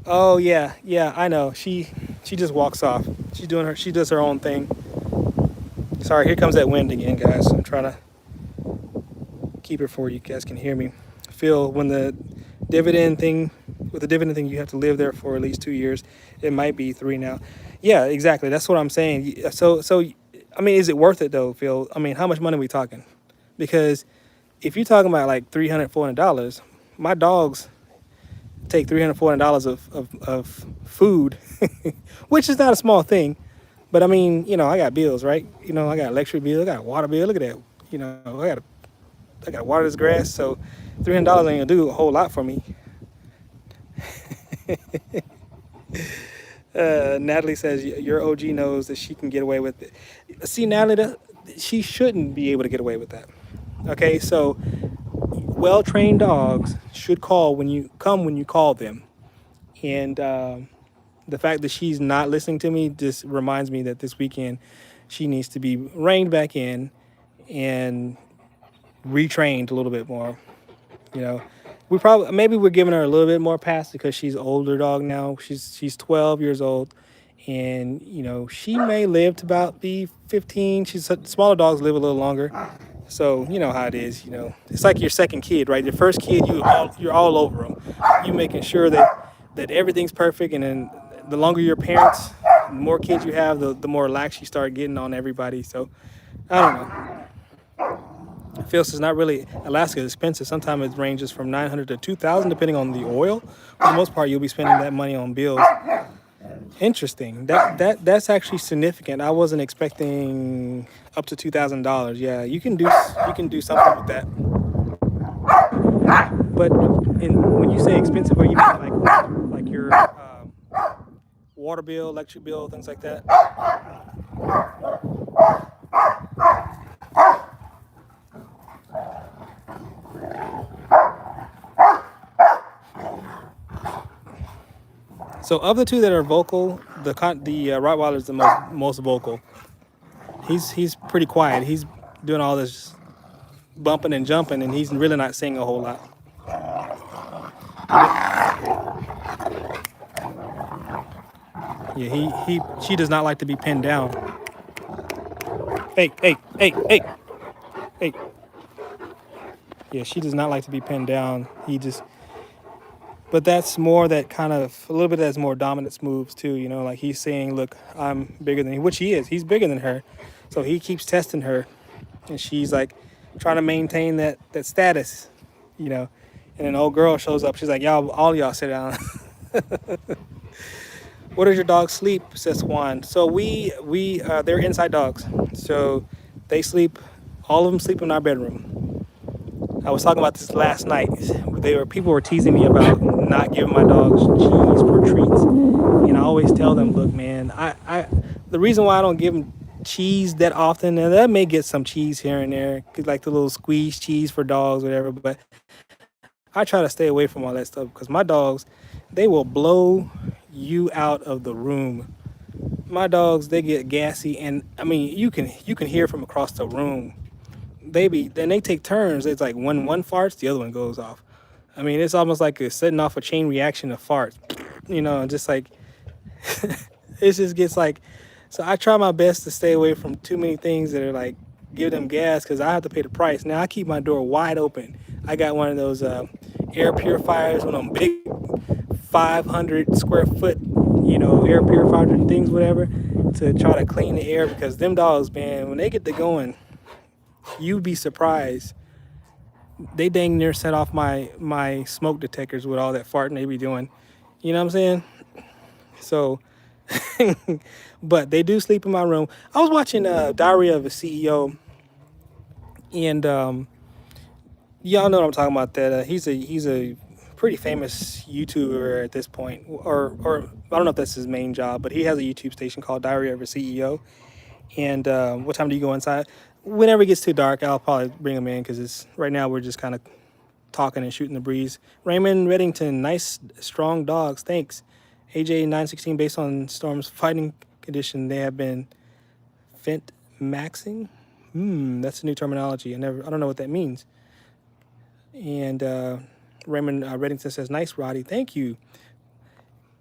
Oh yeah, I know. She just walks off. She does her own thing. Sorry, here comes that wind again, guys. I'm trying to keep it for you guys can hear me. Phil, with the dividend thing, you have to live there for at least 2 years. It might be 3 now. Yeah, exactly. That's what I'm saying. So I mean, is it worth it though, Phil? I mean, how much money are we talking? Because if you're talking about like $300, $400, my dogs take $300, $400 of food, which is not a small thing. But I mean, I got bills, right? I got electric bill, I got a water bill. Look at that. I got to water this grass, so $300 ain't gonna do a whole lot for me. Natalie says your OG knows that she can get away with it. See, Natalie, she shouldn't be able to get away with that. Okay, so well-trained dogs should call when you call them, and The fact that she's not listening to me just reminds me that this weekend she needs to be reined back in and retrained a little bit more. You know, we probably maybe we're giving her a little bit more pass because she's older dog now. She's 12 years old, and she may live to about be 15. Smaller dogs live a little longer, so you know how it is. It's like your second kid, right? Your first kid, you're all over them. You making sure that everything's perfect, and then the longer your parents, the more kids you have, the more lax you start getting on everybody. So I don't know. Feels is not really Alaska is expensive. Sometimes it ranges from 900 to 2,000 depending on the oil. For the most part, you'll be spending that money on bills. Interesting. That's actually significant. I wasn't expecting up to $2,000. Yeah, you can do something with that. But when you say expensive, are you mean like your water bill, electric bill, things like that? So of the two that are vocal, the Rottweiler is the most vocal. He's pretty quiet. He's doing all this bumping and jumping, and he's really not saying a whole lot. Yeah, she does not like to be pinned down. Hey, hey, hey, hey, hey. Yeah, she does not like to be pinned down. But that's more that kind of a little bit of that's more dominance moves too. Like he's saying, "Look, I'm bigger than you," which he is. He's bigger than her, so he keeps testing her, and she's like trying to maintain that status, you know. And an old girl shows up. She's like, "Y'all, all y'all sit down." Where does your dog sleep? Says Juan. So they're inside dogs, so they sleep. All of them sleep in our bedroom. I was talking about this last night. People were teasing me about not giving my dogs cheese for treats, and I always tell them, look, man, the reason why I don't give them cheese that often, and I may get some cheese here and there, like the little squeeze cheese for dogs, whatever, but I try to stay away from all that stuff because my dogs, they will blow you out of the room. My dogs, they get gassy, and I mean, you can hear from across the room. They take turns. It's like when one farts, the other one goes off. I mean, it's almost like it's setting off a chain reaction of farts, just like it just gets like. So I try my best to stay away from too many things that are like give them gas because I have to pay the price. Now I keep my door wide open. I got one of those air purifiers, one of them big 500 square foot, air purifier things, whatever, to try to clean the air because them dogs, man, when they get to going, you'd be surprised. They dang near set off my smoke detectors with all that farting they be doing. You know what I'm saying? So, but they do sleep in my room. I was watching Diary of a CEO, and y'all know what I'm talking about. That he's a pretty famous YouTuber at this point, or I don't know if that's his main job, but he has a YouTube station called Diary of a CEO. And what time do you go inside? Whenever it gets too dark, I'll probably bring him in because right now we're just kind of talking and shooting the breeze. Raymond Reddington, nice strong dogs, thanks. AJ 916, based on Storm's fighting condition, they have been fent maxing. That's a new terminology. I don't know what that means. And Raymond Reddington says, nice, Roddy, thank you.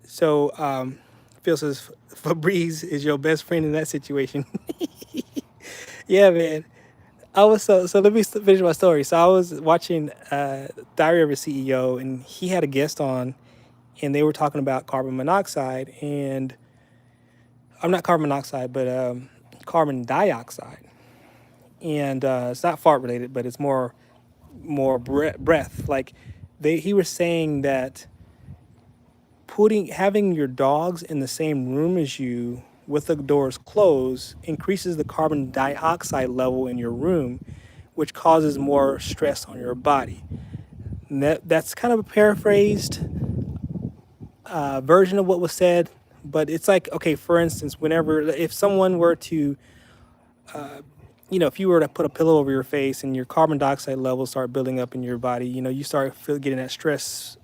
So Phil says, Febreze is your best friend in that situation. Yeah, man. I was so let me finish my story. So I was watching Diary of a CEO, and he had a guest on, and they were talking about carbon monoxide, and I'm not carbon monoxide, but carbon dioxide, and it's not fart related, but it's more breath. Like he was saying that having your dogs in the same room as you with the doors closed increases the carbon dioxide level in your room, which causes more stress on your body. And that's kind of a paraphrased version of what was said, but it's like, okay, for instance, if someone were to, if you were to put a pillow over your face and your carbon dioxide levels start building up in your body, you start getting that stress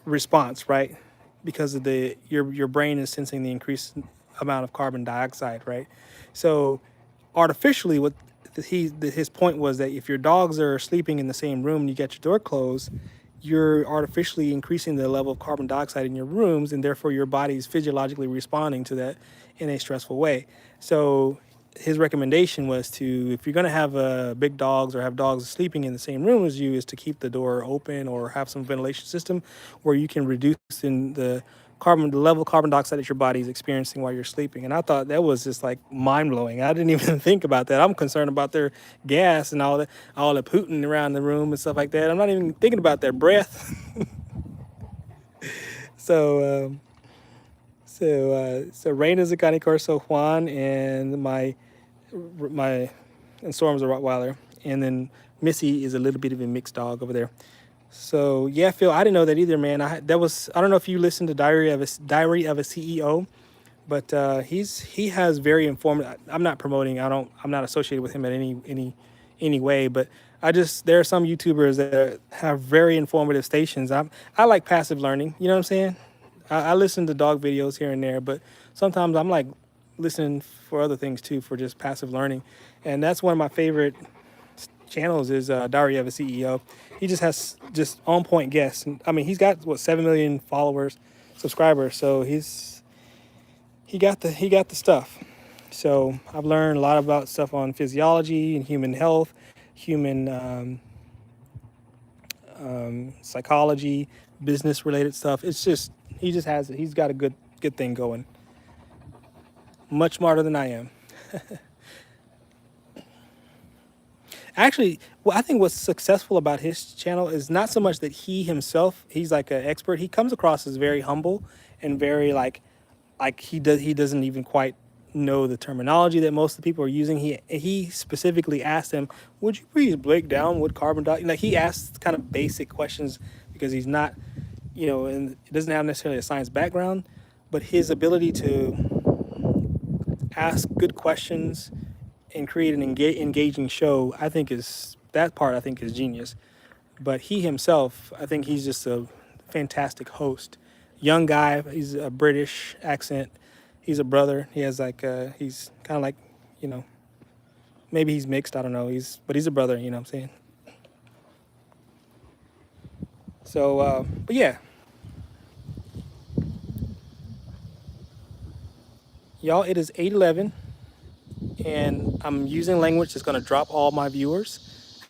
response, right? because of the your brain is sensing the increased amount of carbon dioxide, right? So artificially, what his point was that if your dogs are sleeping in the same room and you get your door closed, you're artificially increasing the level of carbon dioxide in your rooms, and therefore your body is physiologically responding to that in a stressful way. So his recommendation was to, if you're going to have big dogs or have dogs sleeping in the same room as you, is to keep the door open or have some ventilation system where you can reduce in the level of carbon dioxide that your body is experiencing while you're sleeping. And I thought that was just like mind blowing. I didn't even think about that. I'm concerned about their gas and all the Putin around the room and stuff like that. I'm not even thinking about their breath. So so Rain is a Cane Corso, Juan, and my and Storm's a Rottweiler, and then Missy is a little bit of a mixed dog over there. So yeah, Phil, I didn't know that either, man. I don't know if you listened to Diary of a CEO, but he has very informative. I'm not promoting. I'm not associated with him in any way, but there are some YouTubers that have very informative stations. I like passive learning. You know what I'm saying? I listen to dog videos here and there, but sometimes I'm like listening for other things too, for just passive learning, and that's one of my favorite channels is Diary of a CEO. He just has just on point guests. I mean, he's got what 7 million followers, subscribers. So he got the stuff. So I've learned a lot about stuff on physiology and human health, human psychology, business related stuff. It's just he's got a good thing going. Much smarter than I am. Actually, well, I think what's successful about his channel is not so much that he's like an expert. He comes across as very humble and very like he doesn't even quite know the terminology that most of the people are using. He specifically asked him, "Would you please break down what carbon dioxide?" Like he asks kind of basic questions because he's not, and he doesn't have necessarily a science background, but his ability to ask good questions and create an engaging show, I think is genius. But he himself, I think he's just a fantastic host. Young guy, he's a British accent. He's a brother. He has he's kind of like, maybe he's mixed. I don't know. But he's a brother. You know what I'm saying? So, but yeah, y'all, it is 8:11, and I'm using language that's gonna drop all my viewers.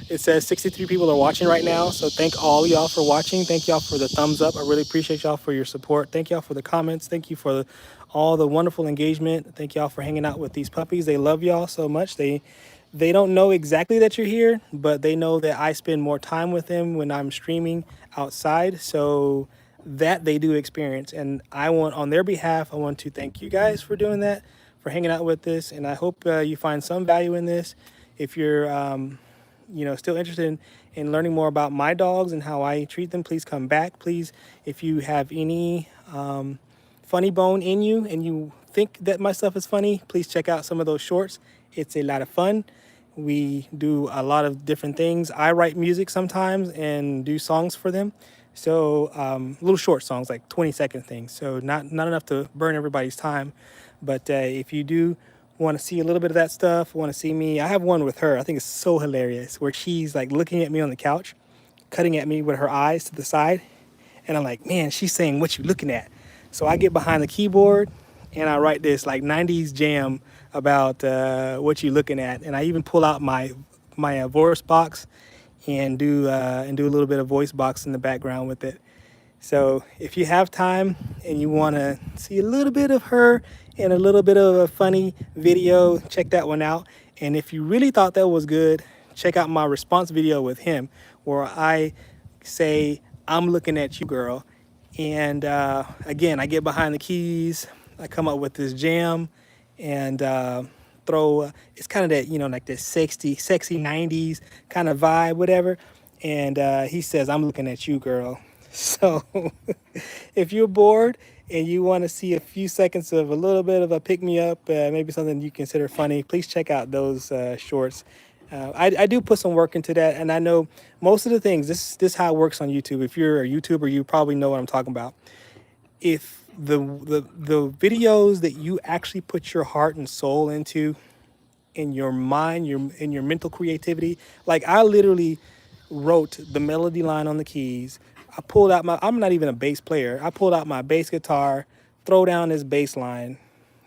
It says 63 people are watching right now. So thank all y'all for watching. Thank y'all for the thumbs up. I really appreciate y'all for your support. Thank y'all for the comments. Thank you for all the wonderful engagement. Thank y'all for hanging out with these puppies. They love y'all so much. They don't know exactly that you're here, but they know that I spend more time with them when I'm streaming outside. So that they do experience. And on their behalf, I want to thank you guys for doing that, for hanging out with this. And I hope you find some value in this. If you're still interested in learning more about my dogs and how I treat them, please come back. Please, if you have any funny bone in you and you think that my stuff is funny, please check out some of those shorts. It's a lot of fun. We do a lot of different things. I write music sometimes and do songs for them. So little short songs, like 20-second things. So not enough to burn everybody's time. But if you do want to see a little bit of that stuff, want to see me, I have one with her. I think it's so hilarious, where she's like looking at me on the couch, cutting at me with her eyes to the side. And I'm like, man, she's saying, "What you looking at?" So I get behind the keyboard and I write this like 90s jam about what you looking at. And I even pull out my voice box and do a little bit of voice box in the background with it. So if you have time and you want to see a little bit of her and a little bit of a funny video, check that one out. And if you really thought that was good, check out my response video with him, where I say, "I'm looking at you, girl." And again, I get behind the keys, I come up with this jam, and throw, it's kind of that, like this sexy 90s kind of vibe, whatever. And he says, "I'm looking at you, girl." So if you're bored and you want to see a few seconds of a little bit of a pick me up, maybe something you consider funny, please check out those shorts. I do put some work into that, and I know most of the things. This is how it works on YouTube. If you're a YouTuber, you probably know what I'm talking about. If the videos that you actually put your heart and soul into, in your mind, in your mental creativity, like I literally wrote the melody line on the keys. I pulled out my. I'm not even a bass player. I pulled out my bass guitar, throw down this bass line.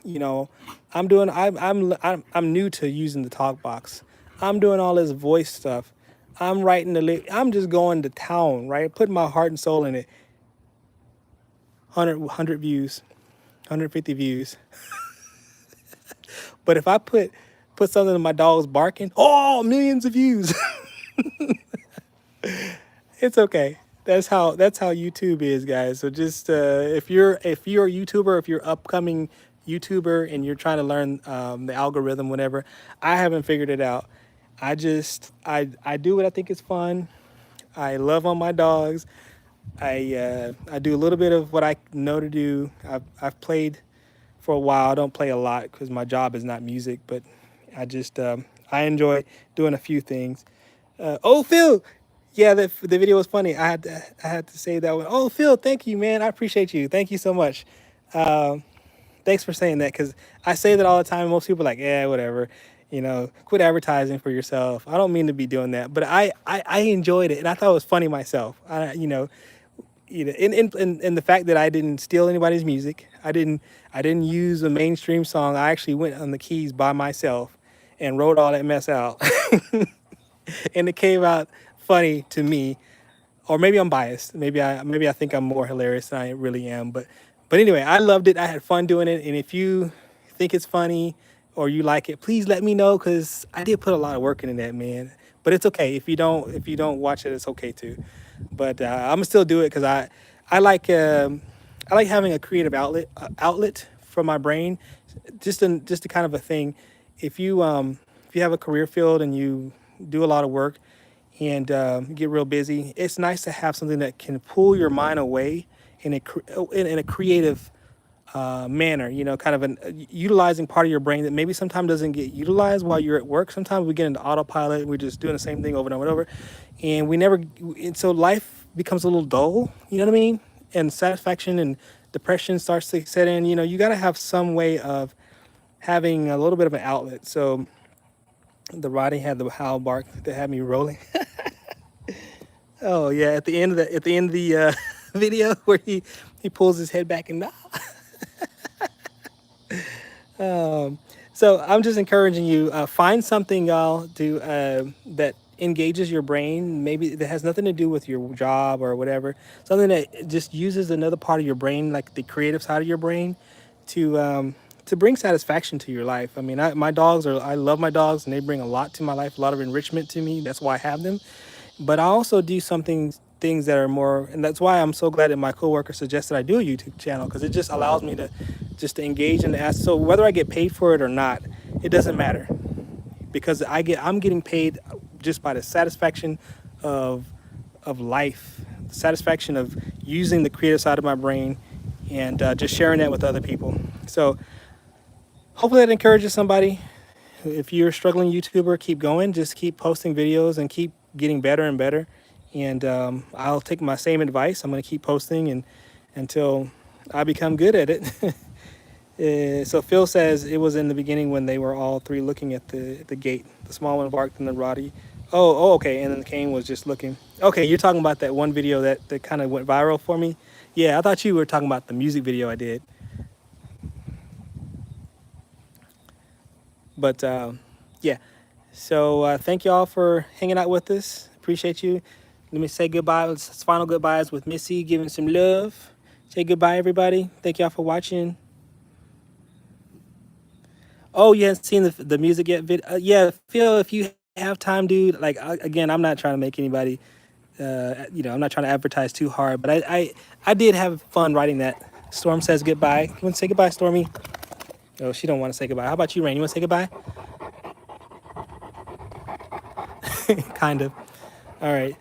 You know, I'm doing. I'm new to using the talk box. I'm doing all this voice stuff. I'm writing I'm just going to town, right? Putting my heart and soul in it. 100 views, 150 views. But if I put something in my dog's barking, oh, millions of views. It's okay. That's how YouTube is, guys. So just if you're a YouTuber, if you're upcoming YouTuber and you're trying to learn the algorithm, whatever, I haven't figured it out. I do what I think is fun. I love on my dogs. I do a little bit of what I know to do. I've played for a while. I don't play a lot because my job is not music, but I enjoy doing a few things. Oh, Phil, yeah, the video was funny. I had to say that one. Oh, Phil, thank you, man. I appreciate you. Thank you so much. Thanks for saying that because I say that all the time. Most people are like, yeah, whatever. Quit advertising for yourself. I don't mean to be doing that, but I enjoyed it and I thought it was funny myself. In the fact that I didn't steal anybody's music. I didn't use a mainstream song. I actually went on the keys by myself and wrote all that mess out. And it came out funny to me. Or maybe I'm biased. Maybe I think I'm more hilarious than I really am. But anyway, I loved it. I had fun doing it. And if you think it's funny or you like it, please let me know because I did put a lot of work into that, man. But it's okay if you don't watch it. It's okay too. But I'm gonna still do it because I like I like having a creative outlet for my brain. Just a kind of a thing. If you have a career field and you do a lot of work and get real busy, it's nice to have something that can pull your mind away in a creative manner. Kind of utilizing part of your brain that maybe sometimes doesn't get utilized while you're at work. Sometimes we get into autopilot and we're just doing the same thing over and over and over, and we never. And so life becomes a little dull. You know what I mean? And satisfaction and depression starts to set in. You got to have some way of having a little bit of an outlet. So the Roddy had the howl bark that had me rolling. Oh yeah, at the end of the video where he pulls his head back and so I'm just encouraging you, find something, y'all, that engages your brain. Maybe that has nothing to do with your job or whatever. Something that just uses another part of your brain, like the creative side of your brain, to bring satisfaction to your life. I mean, I love my dogs, and they bring a lot to my life, a lot of enrichment to me. That's why I have them. But I also do something things that are more, and that's why I'm so glad that my coworker suggested I do a YouTube channel because it just allows me to engage and ask. So whether I get paid for it or not, it doesn't matter because I'm getting paid just by the satisfaction of life, the satisfaction of using the creative side of my brain and just sharing that with other people. So hopefully that encourages somebody. If you're a struggling YouTuber, keep going. Just keep posting videos and keep getting better and better. And I'll take my same advice. I'm going to keep posting until I become good at it. So Phil says it was in the beginning when they were all three looking at the gate. The small one barked and the Roddy. Oh, okay. And then Kane was just looking. Okay, you're talking about that one video that kind of went viral for me. Yeah, I thought you were talking about the music video I did. But yeah, so thank y'all for hanging out with us. Appreciate you. Let me say goodbye. It's final goodbyes with Missy, giving some love. Say goodbye, everybody. Thank y'all for watching. Oh, you haven't seen the music yet? Yeah, Phil, if you have time, dude. Like again, I'm not trying to make anybody. I'm not trying to advertise too hard, but I did have fun writing that. Storm says goodbye. You want to say goodbye, Stormy? Oh, she don't want to say goodbye. How about you, Rain? You want to say goodbye? Kind of. All right.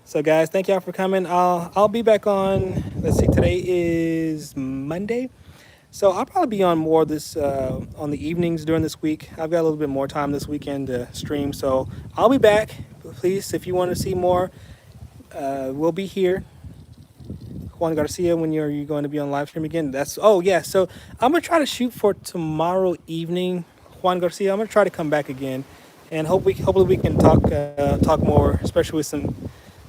So guys, thank y'all for coming. I'll be back on. Let's see. Today is Monday. So I'll probably be on more this on the evenings during this week. I've got a little bit more time this weekend to stream, so I'll be back. Please, if you want to see more, we'll be here. Juan Garcia, when you're you going to be on live stream again? That's oh yeah. So I'm gonna try to shoot for tomorrow evening, Juan Garcia. I'm gonna try to come back again, and hopefully we can talk more, especially with some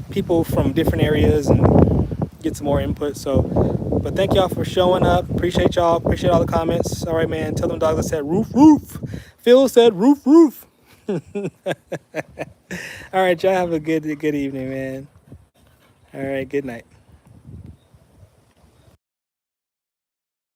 people from different areas and get some more input. So, but thank y'all for showing up. Appreciate y'all. Appreciate all the comments. All right, man. Tell them dogs I said roof roof. Phil said roof roof. All right, y'all have a good evening, man. All right, good night.